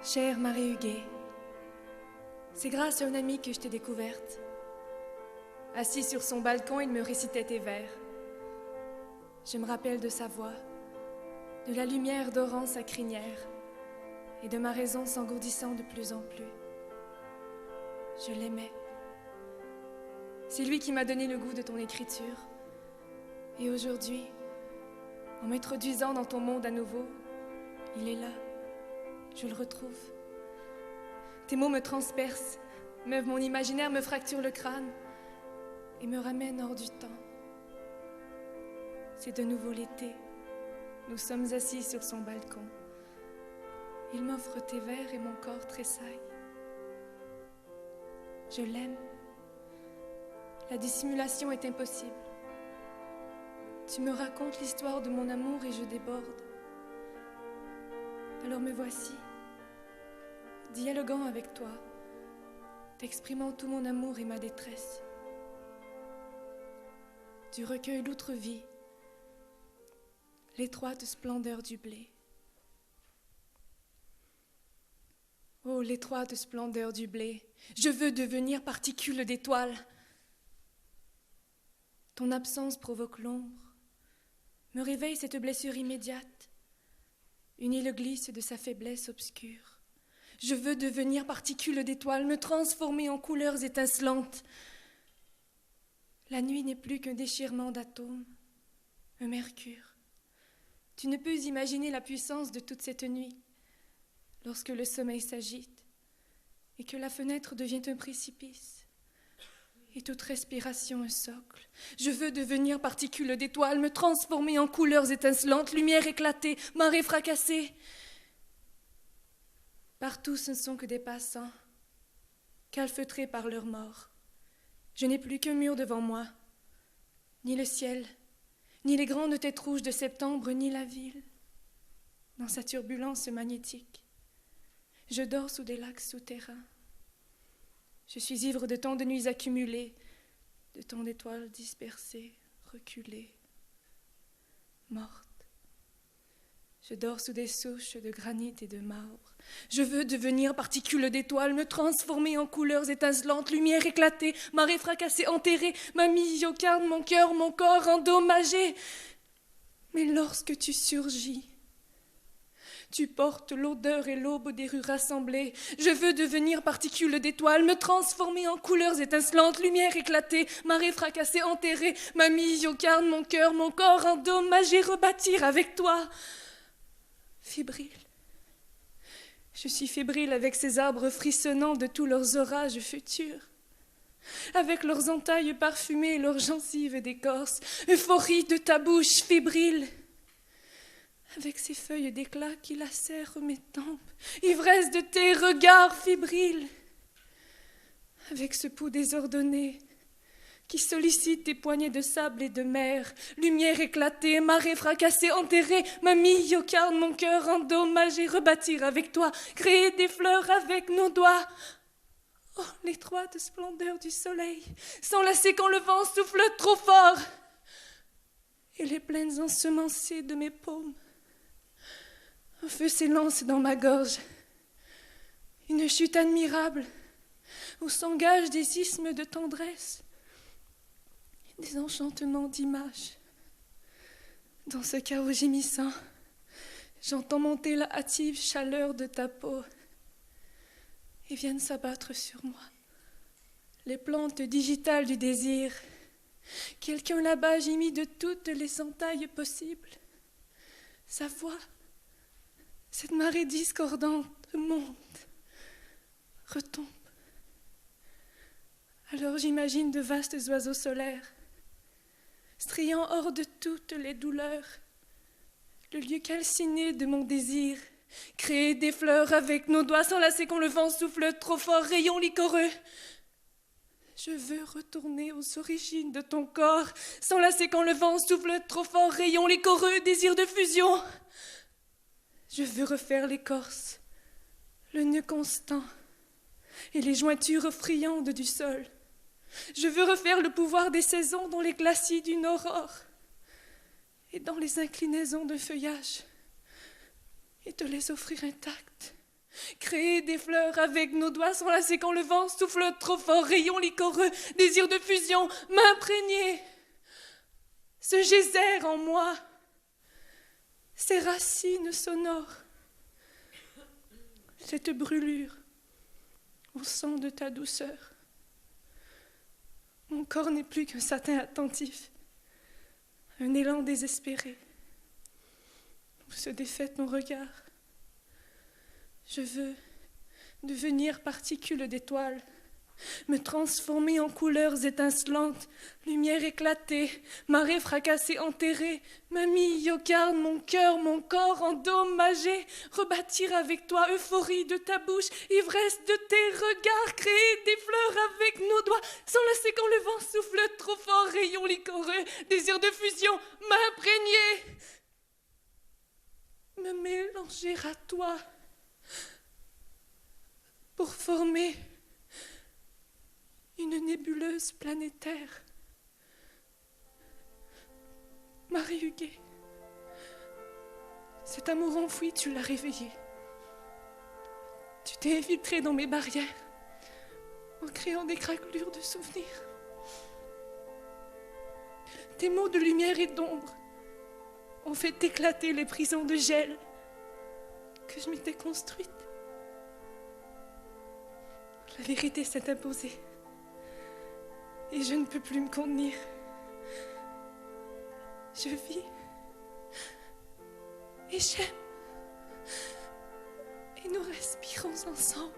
Chère Marie Huguet, c'est grâce à un ami que je t'ai découverte. Assis sur son balcon, il me récitait tes vers. Je me rappelle de sa voix, de la lumière dorant sa crinière et de ma raison s'engourdissant de plus en plus. Je l'aimais. C'est lui qui m'a donné le goût de ton écriture. Et aujourd'hui, en m'introduisant dans ton monde à nouveau, il est là. Je le retrouve. Tes mots me transpercent, meuvent mon imaginaire, me fracturent le crâne et me ramènent hors du temps. C'est de nouveau l'été. Nous sommes assis sur son balcon. Il m'offre tes vers et mon corps tressaille. Je l'aime. La dissimulation est impossible. Tu me racontes l'histoire de mon amour et je déborde. Alors me voici, dialoguant avec toi, t'exprimant tout mon amour et ma détresse. Tu recueilles l'outre-vie, l'étroite splendeur du blé. Oh, l'étroite splendeur du blé, je veux devenir particule d'étoile. Ton absence provoque l'ombre, me réveille cette blessure immédiate. Une île glisse de sa faiblesse obscure. Je veux devenir particule d'étoile, me transformer en couleurs étincelantes. La nuit n'est plus qu'un déchirement d'atomes, un mercure. Tu ne peux imaginer la puissance de toute cette nuit, lorsque le sommeil s'agite et que la fenêtre devient un précipice et toute respiration un socle. Je veux devenir particule d'étoile, me transformer en couleurs étincelantes, lumière éclatée, marée fracassée. Partout ce ne sont que des passants, calfeutrés par leur mort. Je n'ai plus qu'un mur devant moi, ni le ciel, ni les grandes têtes rouges de septembre, ni la ville, dans sa turbulence magnétique. Je dors sous des lacs souterrains. Je suis ivre de tant de nuits accumulées, de tant d'étoiles dispersées, reculées, mortes. Je dors sous des souches de granit et de marbre. Je veux devenir particule d'étoile, me transformer en couleurs étincelantes, lumière éclatée, marée fracassée, enterrée, ma myocarde, mon cœur, mon corps endommagé. Mais lorsque tu surgis, tu portes l'odeur et l'aube des rues rassemblées. Je veux devenir particule d'étoile, me transformer en couleurs étincelantes, lumière éclatée, marée fracassée, enterrée, ma myocarde, mon cœur, mon corps endommagé, rebâtir avec toi. Fébrile. Je suis fébrile avec ces arbres frissonnants de tous leurs orages futurs, avec leurs entailles parfumées et leurs gencives d'écorce, euphorie de ta bouche fébrile, avec ces feuilles d'éclat qui lacèrent mes tempes, ivresse de tes regards fébriles, avec ce pouls désordonné qui sollicite tes poignées de sable et de mer, lumière éclatée, marée fracassée, enterrée, ma myocarde, mon cœur endommagé, rebâtir avec toi, créer des fleurs avec nos doigts. Oh, l'étroite splendeur du soleil, s'enlacer quand le vent souffle trop fort, et les plaines ensemencées de mes paumes. Un feu s'élance dans ma gorge, une chute admirable, où s'engagent des sismes de tendresse, des enchantements d'images. Dans ce chaos gémissant, j'entends monter la hâtive chaleur de ta peau et viennent s'abattre sur moi les plantes digitales du désir. Quelqu'un là-bas gémit de toutes les entailles possibles. Sa voix, cette marée discordante, monte, retombe. Alors j'imagine de vastes oiseaux solaires, striant hors de toutes les douleurs, le lieu calciné de mon désir, créer des fleurs avec nos doigts, s'enlacer quand le vent souffle trop fort, rayon liquoreux. Je veux retourner aux origines de ton corps, s'enlacer quand le vent souffle trop fort, rayon liquoreux, désir de fusion. Je veux refaire l'écorce, le nœud constant et les jointures friandes du sol. Je veux refaire le pouvoir des saisons dans les glacis d'une aurore et dans les inclinaisons d'un feuillage et te les offrir intactes. Créer des fleurs avec nos doigts, s'enlacer quand le vent souffle trop fort, rayon liquoreux, désir de fusion, m'imprégner. Ce geyser en moi, ces racines sonores, cette brûlure au sang de ta douceur. Mon corps n'est plus qu'un satin attentif, un élan désespéré, où se défait ton regard. Je veux devenir particule d'étoiles, me transformer en couleurs étincelantes, lumière éclatée, marée fracassée, enterrée, mamie yocarde, mon cœur, mon corps endommagé, rebâtir avec toi euphorie de ta bouche, ivresse de tes regards, créer des fleurs avec nos doigts, s'enlacer quand le vent souffle trop fort, rayon liquoreux, désir de fusion, m'imprégner, me mélanger à toi, pour former une nébuleuse planétaire. Marie Huguet, cet amour enfoui, tu l'as réveillé. Tu t'es infiltré dans mes barrières en créant des craquelures de souvenirs. Tes mots de lumière et d'ombre ont fait éclater les prisons de gel que je m'étais construite. La vérité s'est imposée et je ne peux plus me contenir. Je vis et j'aime et nous respirons ensemble.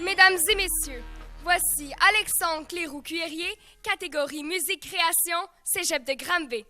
Mesdames et messieurs, voici Alexandre Cléroux-Cuillerier, catégorie musique-création, cégep de Granby.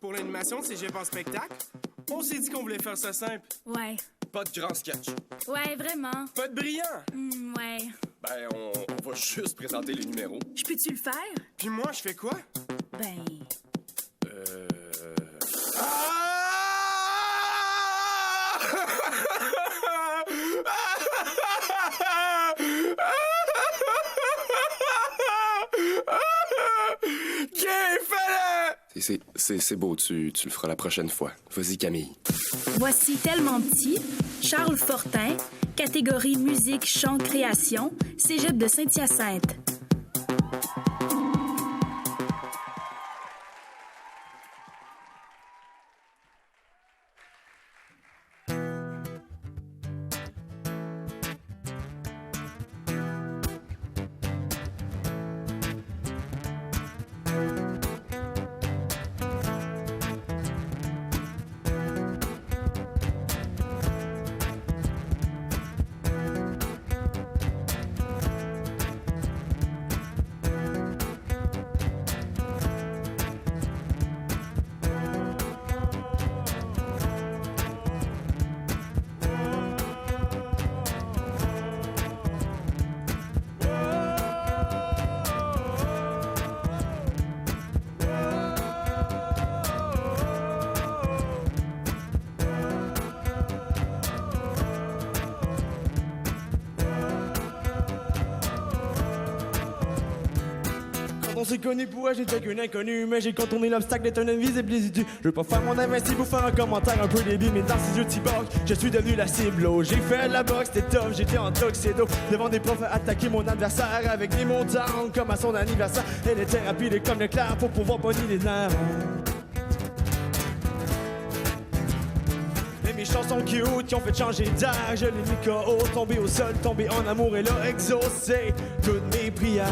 Pour l'animation de Cégep en spectacle, on s'est dit qu'on voulait faire ça simple. Ouais. Pas de grand sketch. Ouais, vraiment. Pas de brillant. Ouais. Ben, on va juste présenter les numéros. Je peux-tu le faire? Puis moi, je fais quoi? Ben... C'est beau, tu le feras la prochaine fois. Vas-y, Camille. Voici Tellement petit, Charles Fortin, catégorie musique, chant, création, Cégep de Saint-Hyacinthe. On s'est connu pour elle, j'étais qu'un inconnu, mais j'ai contourné l'obstacle d'être un invisible individu. Je veux pas faire mon investi pour faire un commentaire un peu débile, mais dans ses yeux cyborg, je suis devenu la cible. Oh, j'ai fait de la boxe, c'était tough, j'étais en tuxedo devant des profs à attaquer mon adversaire avec des mots down comme à son anniversaire. Elle était rapide comme l'éclair pour pouvoir pogner les nerfs. Mais mes chansons cute qui ont fait changer d'air, je l'ai mis KO, tombé au sol, tombé en amour et là exaucé toutes mes prières.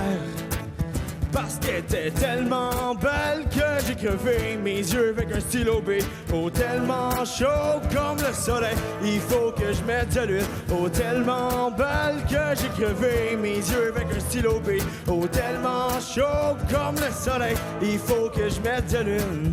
Parce qu'elle était tellement belle que j'ai crevé mes yeux avec un stylo B. Oh, tellement chaud comme le soleil, il faut que je mette de l'huile. Oh, tellement belle que j'ai crevé mes yeux avec un stylo B. Oh, tellement chaud comme le soleil, il faut que je mette de l'huile.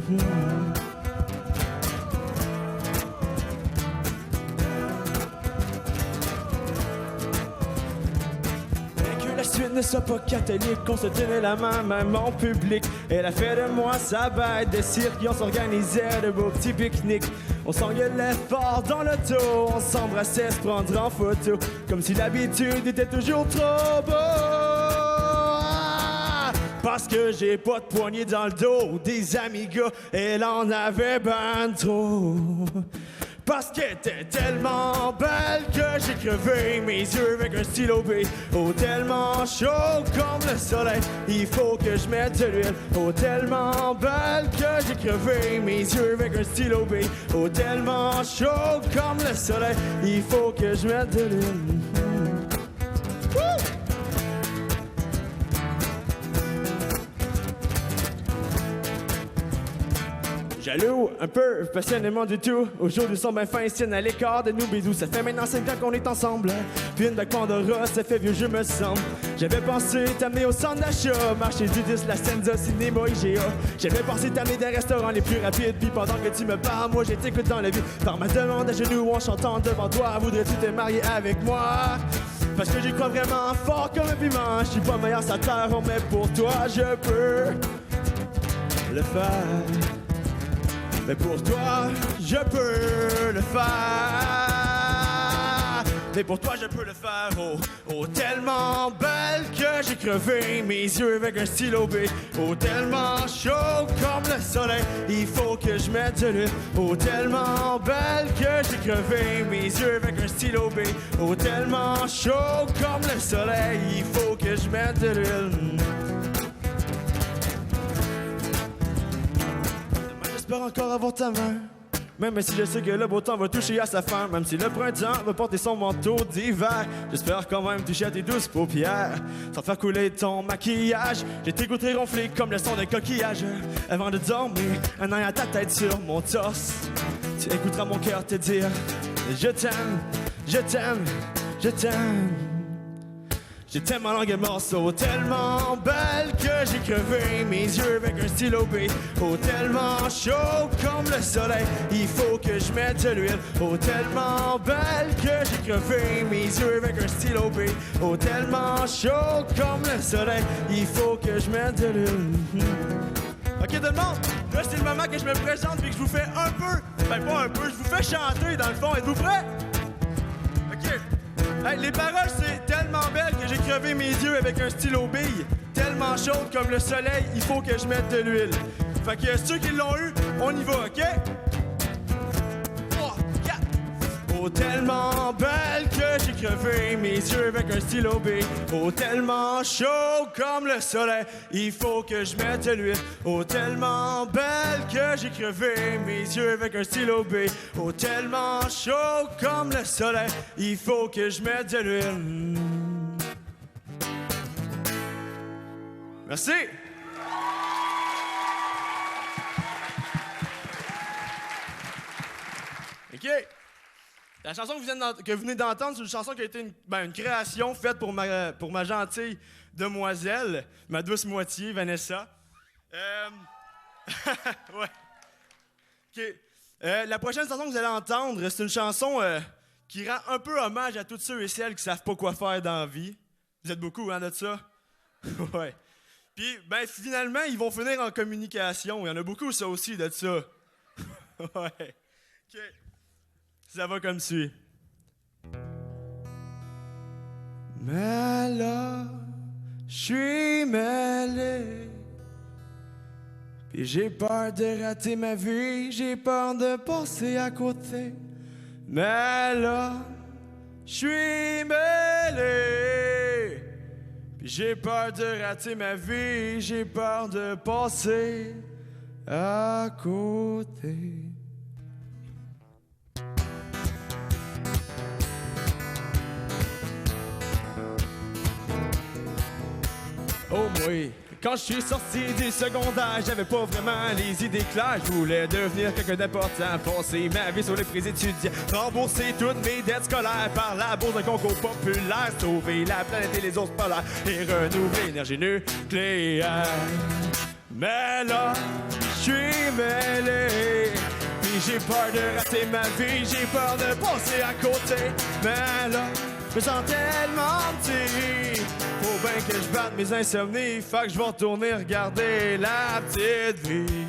Ne sois pas catholique, qu'on se tenait la main, même en public. Elle a fait de moi sa bête de cirque, on s'organisait de beaux petits pique-niques. On s'engueulait fort dans l'auto, on s'embrassait, se prendre en photo, comme si l'habitude était toujours trop beau. Parce que j'ai pas de poignée dans le dos, des amis gars, elle en avait ben trop. Parce qu'elle était tellement belle que j'ai crevé mes yeux avec un stylo B. Oh, tellement chaud comme le soleil, il faut que je mette de l'huile. Oh, tellement belle que j'ai crevé mes yeux avec un stylo B. Oh, tellement chaud comme le soleil, il faut que je mette de l'huile. Jaloux, un peu, passionnément du tout. Aujourd'hui, sont bien fins, tiennent à l'écart de nous bisous. Ça fait maintenant 5 ans qu'on est ensemble. Puis une bague Pandora, ça fait vieux, je me semble. J'avais pensé t'amener au centre d'achat, marché du 10, la Senza, cinéma, IGA. J'avais pensé t'amener des restaurants les plus rapides. Puis pendant que tu me parles, moi j'ai t'écoute dans la vie. Par ma demande à genoux, en chantant devant toi, voudrais-tu te marier avec moi? Parce que j'y crois vraiment fort comme un piment. Je suis pas meilleur sur terre, mais pour toi, je peux le faire. Mais pour toi, je peux le faire. Mais pour toi, je peux le faire. Oh, oh, tellement belle que j'ai crevé mes yeux avec un stylo B. Oh, tellement chaud comme le soleil, il faut que je mette de l'huile. Oh, tellement belle que j'ai crevé mes yeux avec un stylo B. Oh, tellement chaud comme le soleil, il faut que je mette de l'huile. J'espère encore avoir ta main, même si je sais que le beau temps va toucher à sa fin. Même si le printemps va porter son manteau d'hiver, j'espère quand même toucher à tes douces paupières sans faire couler ton maquillage. J'ai tes gouttes ronflées comme le son d'un coquillage. Avant de dormir, un œil à ta tête sur mon torse, tu écouteras mon cœur te dire je t'aime, je t'aime, je t'aime. J'ai tellement langue et morceaux, tellement belle que j'ai crevé mes yeux avec un stylo B. Oh, tellement chaud comme le soleil, il faut que je mette de l'huile. Oh, tellement belle que j'ai crevé mes yeux avec un stylo B. Oh, tellement chaud comme le soleil, il faut que je mette de l'huile. Ok, tout le monde, là c'est le moment que je me présente puis que je vous fais un peu, ben pas un peu, je vous fais chanter dans le fond. Êtes-vous prêts? Ok. Hey, les paroles, c'est tellement belle que j'ai crevé mes yeux avec un stylo bille. Tellement chaude comme le soleil, il faut que je mette de l'huile. Fait que ceux qui l'ont eu, on y va, ok? 3, 4. Oh, tellement belle que j'ai crevé mes yeux avec un stylo B. Oh, tellement chaud comme le soleil, il faut que je mette de l'huile. Oh, tellement belle que j'ai crevé mes yeux avec un stylo B. Oh, tellement chaud comme le soleil, il faut que je mette de l'huile. Merci. OK. La chanson que vous venez d'entendre, c'est une chanson qui a été une création faite pour ma gentille demoiselle, ma douce moitié, Vanessa. Ouais. OK. La prochaine chanson que vous allez entendre, c'est une chanson qui rend un peu hommage à tous ceux et celles qui savent pas quoi faire dans la vie. Vous êtes beaucoup, hein, de ça? Ouais. Puis, ben, finalement, ils vont finir en communication. Il y en a beaucoup, ça aussi, de ça. Ouais. OK. Ça va comme suit. Mais là, je suis mêlé. Puis j'ai peur de rater ma vie, j'ai peur de passer à côté. Mais là, je suis mêlé. Puis j'ai peur de rater ma vie, j'ai peur de passer à côté. Oh oui, quand je suis sorti du secondaire, j'avais pas vraiment les idées claires. Je voulais devenir quelqu'un d'important, passer ma vie sur les prix étudiants, rembourser toutes mes dettes scolaires par la bourse d'un concours populaire, sauver la planète et les ours polaires et renouveler l'énergie nucléaire. Mais là, je suis mêlé, puis j'ai peur de rater ma vie, j'ai peur de passer à côté. Mais là, je me sens tellement petit, faut bien que je batte mes insomnies, fait que je vais retourner regarder la petite vie.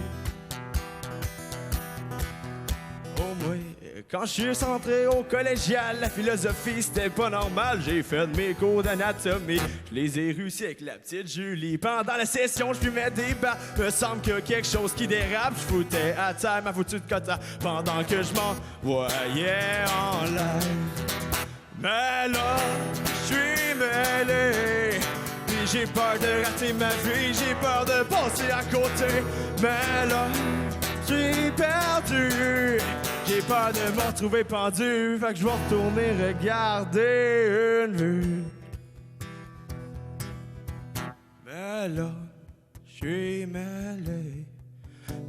Oh moi, quand je suis rentré au collégial, la philosophie c'était pas normal. J'ai fait mes cours d'anatomie, je les ai réussi avec la petite Julie. Pendant la session, je fumais des bas, me semble qu'il y a quelque chose qui dérape. Je foutais à terre ma foutue de cotard pendant que je m'envoyais en l'air. Mais là, je suis mêlé, puis j'ai peur de rater ma vie, j'ai peur de passer à côté. Mais là, je suis perdu, j'ai peur de me retrouver pendu, fait que je vais retourner regarder une vue. Mais là, je suis mêlé,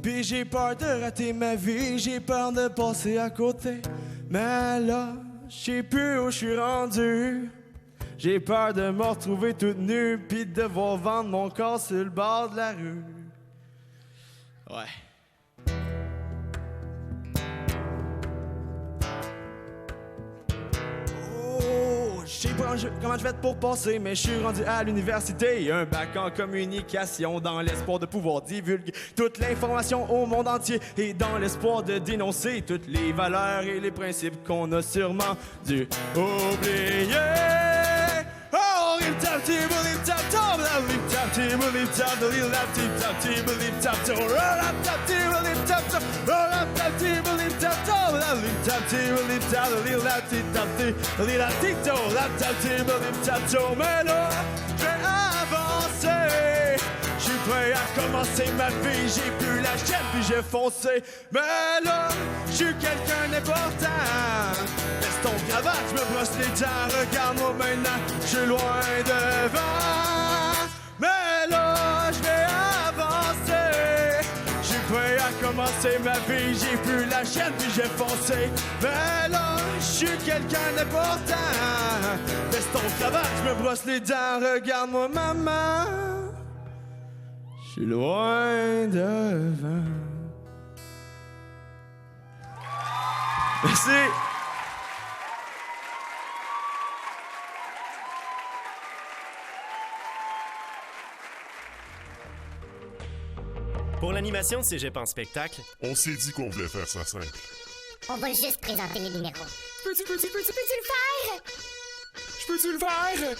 puis j'ai peur de rater ma vie, j'ai peur de passer à côté. Mais là, je sais plus où je suis rendu. J'ai peur de me retrouver toute nue pis de devoir vendre mon corps sur le bord de la rue. Ouais. Oh, je sais pas comment je vais être pour passer, mais je suis rendu à l'université. Un bac en communication dans l'espoir de pouvoir divulguer toute l'information au monde entier et dans l'espoir de dénoncer toutes les valeurs et les principes qu'on a sûrement dû oublier. Oh, rip tap tip rip tap top, rip tap tip rip tap tip rip tap tip rip tap tip rip tap top, rip tap tip rip tap top, rip tap tip rip tap rip tap tip rip tap top. Mais là, je vais avancer. Je suis prêt à commencer ma vie, j'ai plus la chaîne puis j'ai foncé. Mais là, je suis quelqu'un d'important. Laisse ton cravate, je me brosse les dents. Regarde-moi maintenant, je suis loin devant. Mais là, je vais avancer. Je suis prêt à commencer c'est ma vie, j'ai vu la chaîne puis j'ai foncé. Mais là, je suis quelqu'un d'important. Veston, cravate, je me brosse les dents. Regarde-moi, maman. Je suis loin devant. Merci. Pour l'animation de Cégep en spectacle, on s'est dit qu'on voulait faire ça simple. On va juste présenter les numéros. Peux-tu le faire? Je peux-tu le faire?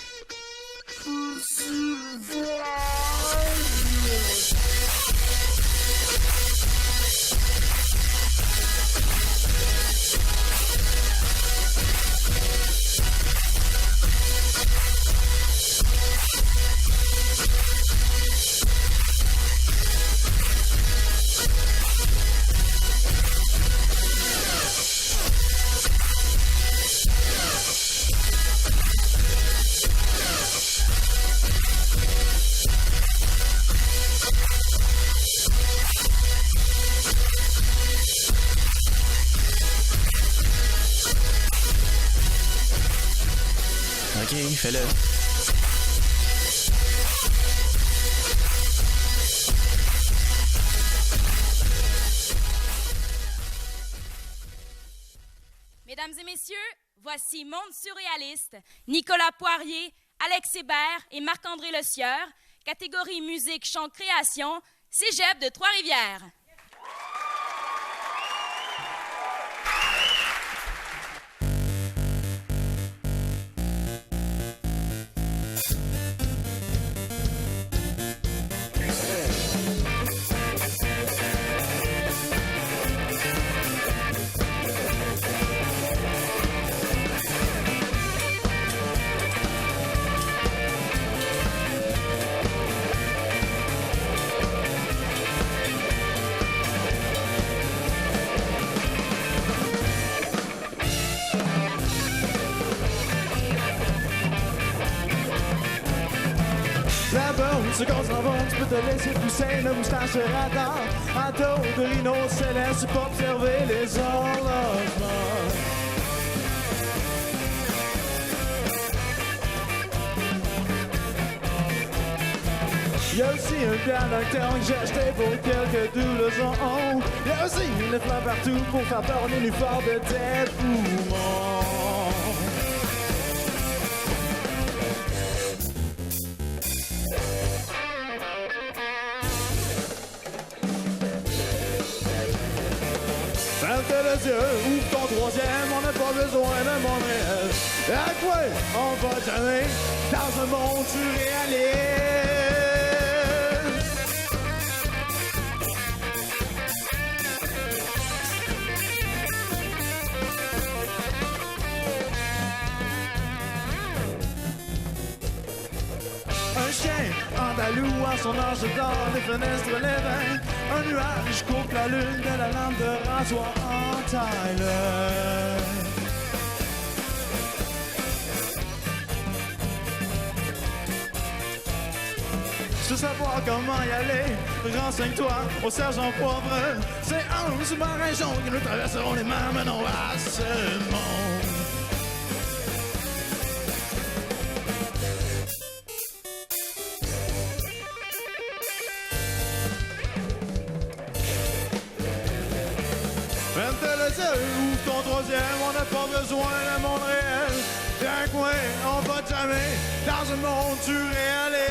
OK, fais-le. Mesdames et messieurs, voici Monde surréaliste, Nicolas Poirier, Alex Hébert et Marc-André Le Sieur, catégorie musique, chant, création, Cégep de Trois-Rivières. Ce qu'on s'en va, tu peux te laisser pousser une moustache radar. Un dos de rhinocéros, tu peux observer les horlogements. Il y a aussi un piano nocturne que j'ai acheté pour quelques $2. Il y a aussi une flamme partout pour faire peur en uniforme de tes poumons. Ferme les yeux, ouvre ton troisième, on n'a pas besoin de monde réel. À quoi on va jamais dans un monde surréaliste? Un chien andalou à son âge d'or, les fenêtres, les vins. Un nuage coupe la lune de la lampe de rasoir en Thaïlande. Tu veux savoir comment y aller? Renseigne-toi au sergent Poivre. C'est un sous-marin jaune que nous traverserons les mains, menons à ce monde. Ouvre ton troisième, on n'a pas besoin d'un monde réel. D'un coin, on va jamais dans un monde surréaliste.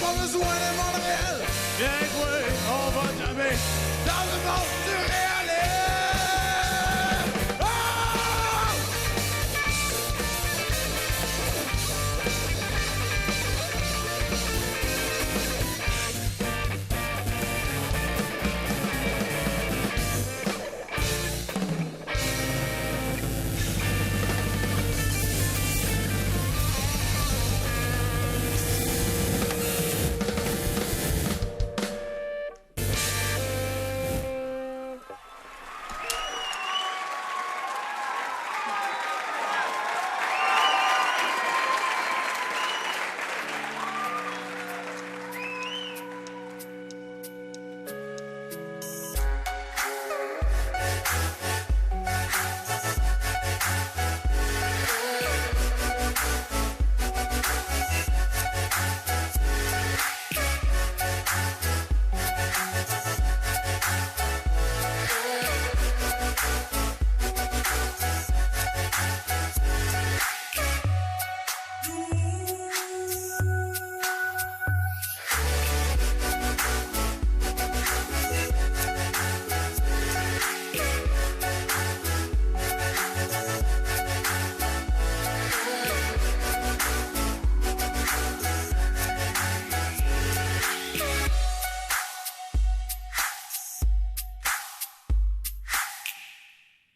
pas besoin de monde réel. Viens jouer, on va jamais dans le monde du réel.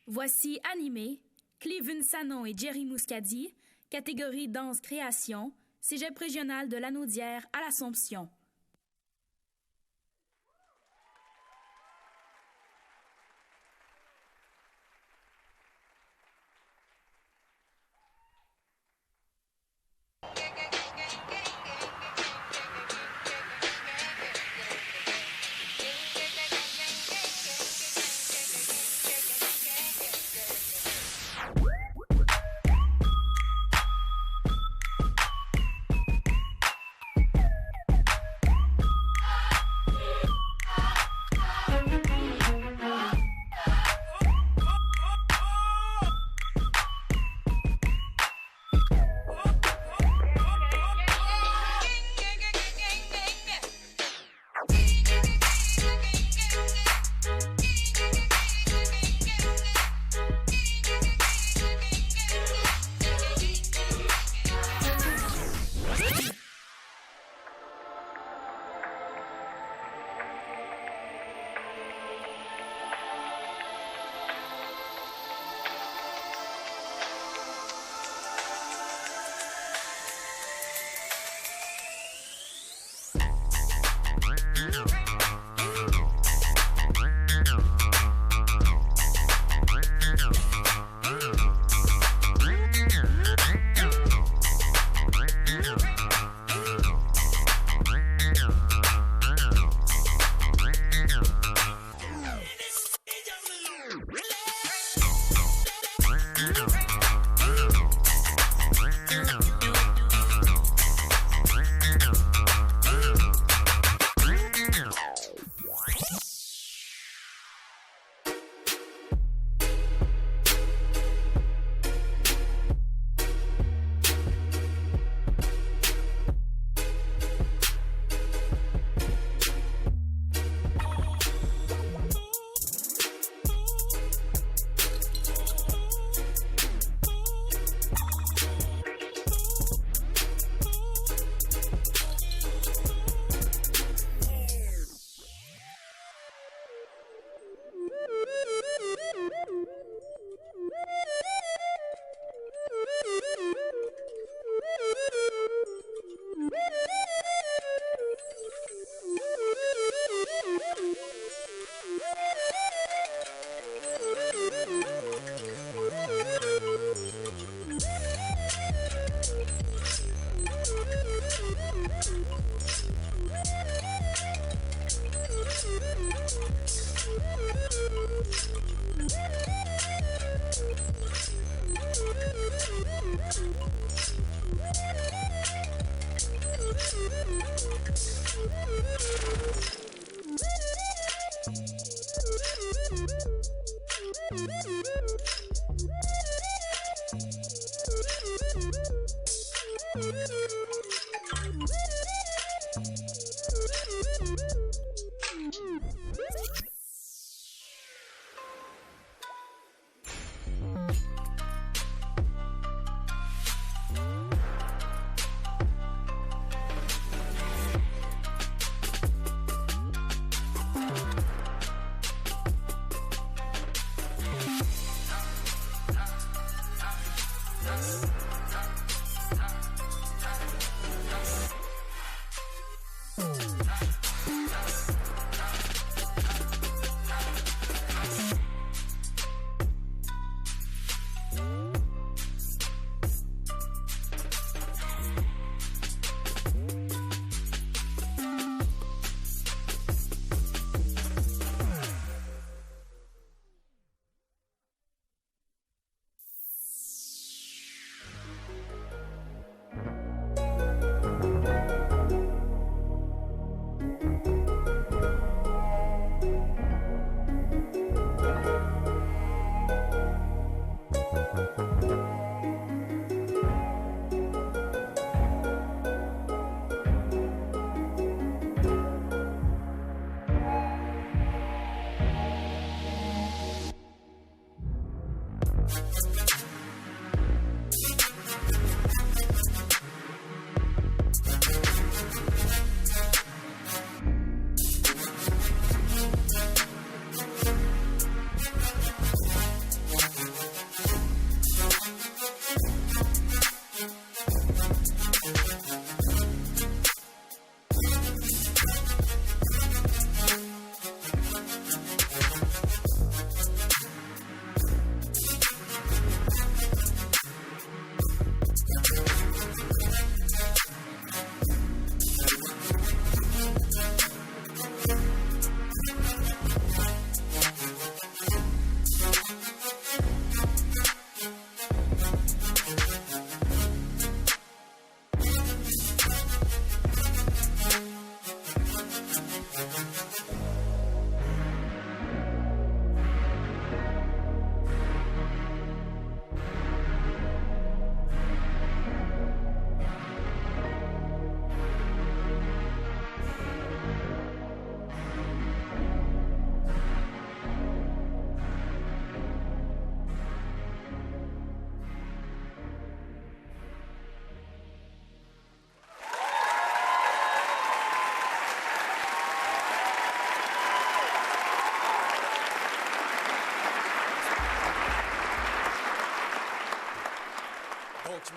Voici animé, Cleven Sanon et Jerry Muscadi, catégorie danse-création, Cégep régional de Lanaudière à l'Assomption.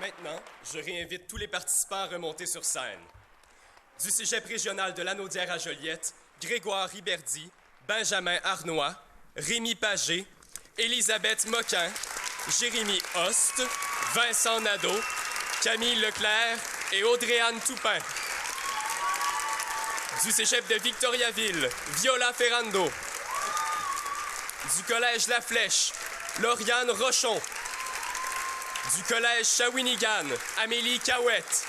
Maintenant, je réinvite tous les participants à remonter sur scène. Du cégep régional de Lanaudière à Joliette, Grégoire Riberdy, Benjamin Arnois, Rémi Pagé, Élisabeth Moquin, Jérémy Host, Vincent Nadeau, Camille Leclerc et Audrey-Anne Toupin. Du cégep de Victoriaville, Viola Ferrando. Du collège La Flèche, Lauriane Rochon. Du collège Shawinigan, Amélie Cahouette.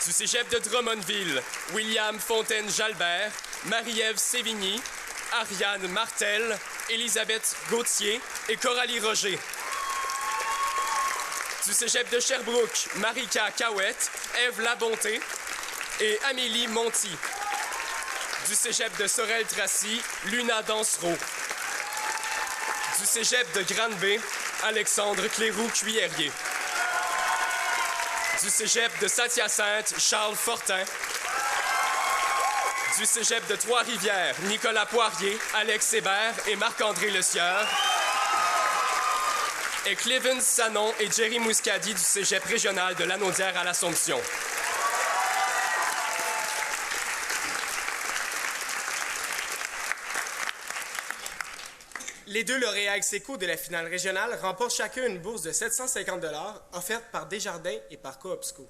Du cégep de Drummondville, William Fontaine-Jalbert, Marie-Ève Sévigny, Ariane Martel, Élisabeth Gauthier et Coralie Roger. Du cégep de Sherbrooke, Marika Cahouette, Ève Labonté et Amélie Monti. Du cégep de Sorel-Tracy, Luna Dansereau. Du cégep de Granby, Alexandre Cléroux-Cuillerier. Du cégep de Saint-Hyacinthe, Charles Fortin. Du cégep de Trois-Rivières, Nicolas Poirier, Alex Hébert et Marc-André Lecieur. Et Clevin Sanon et Jerry Muscadi du cégep régional de Lanaudière à l'Assomption. Les deux lauréats ex-aequo de la finale régionale remportent chacun une bourse de 750 $ offerte par Desjardins et par Coopsco.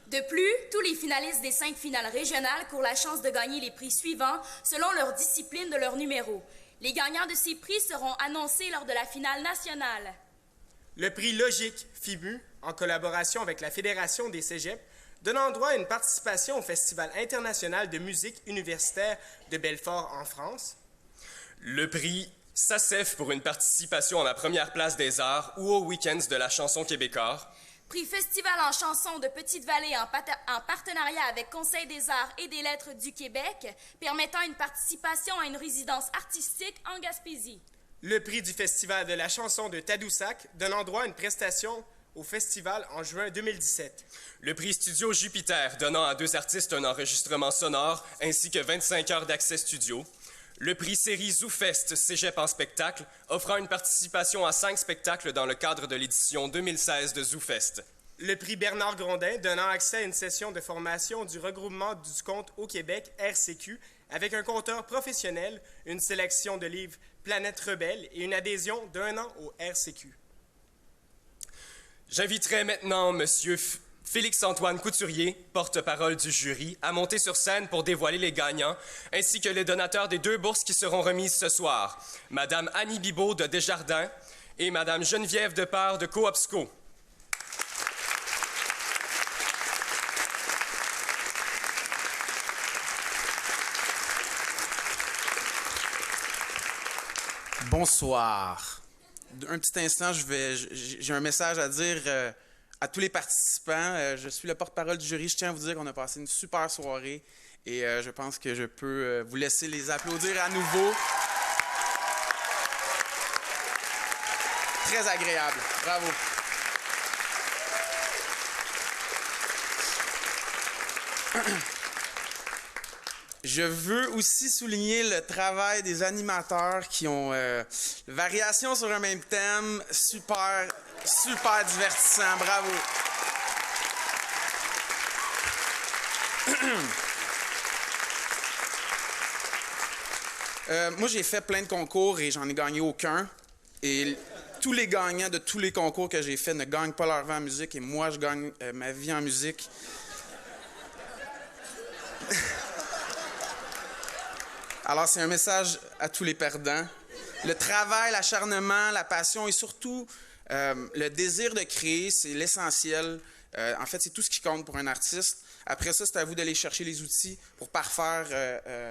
De plus, tous les finalistes des 5 finales régionales courent la chance de gagner les prix suivants selon leur discipline de leur numéro. Les gagnants de ces prix seront annoncés lors de la finale nationale. Le prix Logique FIMU, en collaboration avec la Fédération des cégeps, donnant droit à une participation au Festival international de musique universitaire de Belfort en France. Le prix SACEF pour une participation à la première place des arts ou aux week-ends de la chanson québécoise. Prix Festival en chanson de Petite-Vallée en partenariat avec Conseil des arts et des lettres du Québec, permettant une participation à une résidence artistique en Gaspésie. Le prix du Festival de la chanson de Tadoussac, donnant droit à une prestation au festival en juin 2017. Le prix Studio Jupiter, donnant à 2 artistes un enregistrement sonore ainsi que 25 heures d'accès studio. Le prix série ZooFest Cégep en spectacle, offrant une participation à 5 spectacles dans le cadre de l'édition 2016 de ZooFest. Le prix Bernard Grondin, donnant accès à une session de formation du regroupement du compte au Québec, RCQ, avec un compteur professionnel, une sélection de livres Planète Rebelle et une adhésion d'1 an au RCQ. J'inviterai maintenant M. Félix-Antoine Couturier, porte-parole du jury, à monter sur scène pour dévoiler les gagnants, ainsi que les donateurs des 2 bourses qui seront remises ce soir, Mme Annie Bibeau de Desjardins et Mme Geneviève Depart de Coopsco. Bonsoir. Un petit instant, j'ai un message à dire à tous les participants. Je suis le porte-parole du jury. Je tiens à vous dire qu'on a passé une super soirée et je pense que je peux vous laisser les applaudir à nouveau. Très agréable. Bravo. Je veux aussi souligner le travail des animateurs qui ont variation sur un même thème, super divertissant, bravo. Moi, j'ai fait plein de concours et j'en ai gagné aucun. Et tous les gagnants de tous les concours que j'ai faits ne gagnent pas leur vie en musique et moi, je gagne ma vie en musique. Alors, c'est un message à tous les perdants. Le travail, l'acharnement, la passion et surtout le désir de créer, c'est l'essentiel. En fait, c'est tout ce qui compte pour un artiste. Après ça, c'est à vous d'aller chercher les outils pour parfaire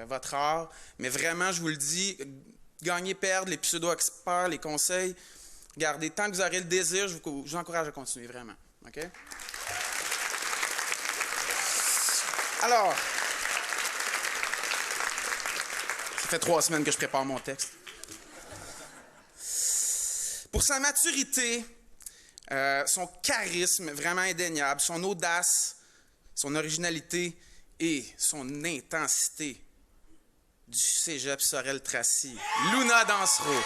votre art. Mais vraiment, je vous le dis, gagner, perdre, les pseudo-experts, les conseils, regardez, tant que vous aurez le désir, je vous encourage à continuer, vraiment. OK? Alors... Ça fait 3 semaines que je prépare mon texte. Pour sa maturité, son charisme vraiment indéniable, son audace, son originalité et son intensité du cégep Sorel-Tracy, Luna Dansereau.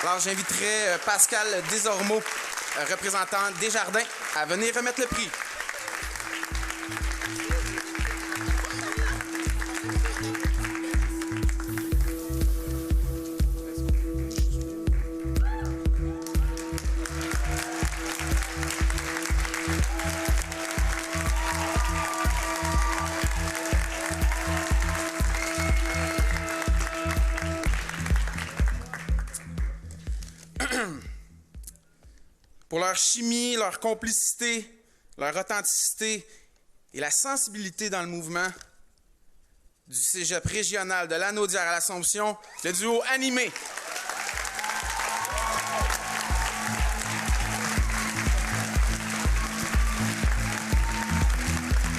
Alors, j'inviterai Pascal Desormeaux, représentant Desjardins, à venir remettre le prix. Pour leur chimie, leur complicité, leur authenticité et la sensibilité dans le mouvement du cégep régional de Lanaudière à l'Assomption, le duo Animé.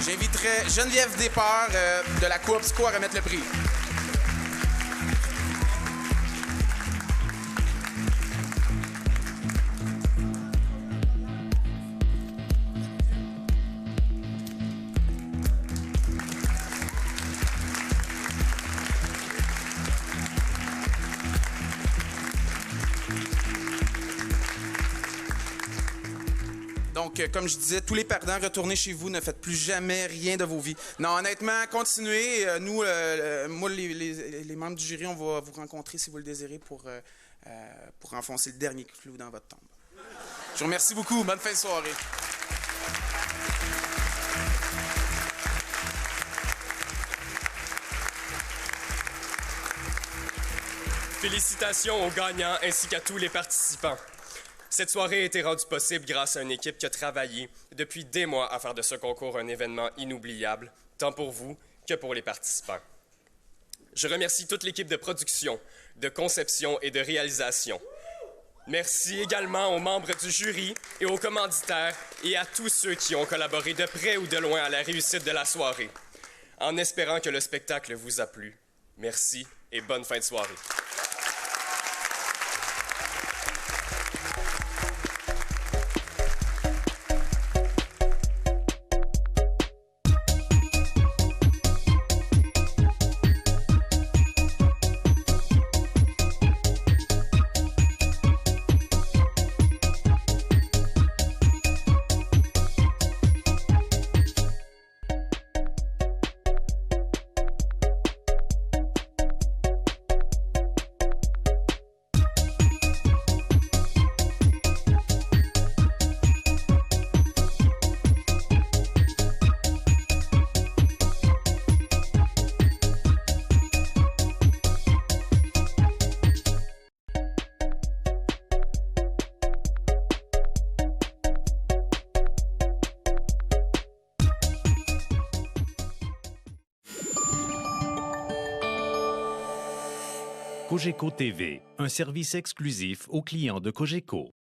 J'inviterai Geneviève Despart de la Coopsco à remettre le prix. Donc, comme je disais, tous les perdants, retournez chez vous, ne faites plus jamais rien de vos vies. Non, honnêtement, continuez. Nous, moi, les membres du jury, on va vous rencontrer si vous le désirez pour enfoncer le dernier clou dans votre tombe. Je vous remercie beaucoup. Bonne fin de soirée. Félicitations aux gagnants ainsi qu'à tous les participants. Cette soirée a été rendue possible grâce à une équipe qui a travaillé depuis des mois à faire de ce concours un événement inoubliable, tant pour vous que pour les participants. Je remercie toute l'équipe de production, de conception et de réalisation. Merci également aux membres du jury et aux commanditaires et à tous ceux qui ont collaboré de près ou de loin à la réussite de la soirée. En espérant que le spectacle vous a plu, merci et bonne fin de soirée. Cogeco TV, un service exclusif aux clients de Cogeco.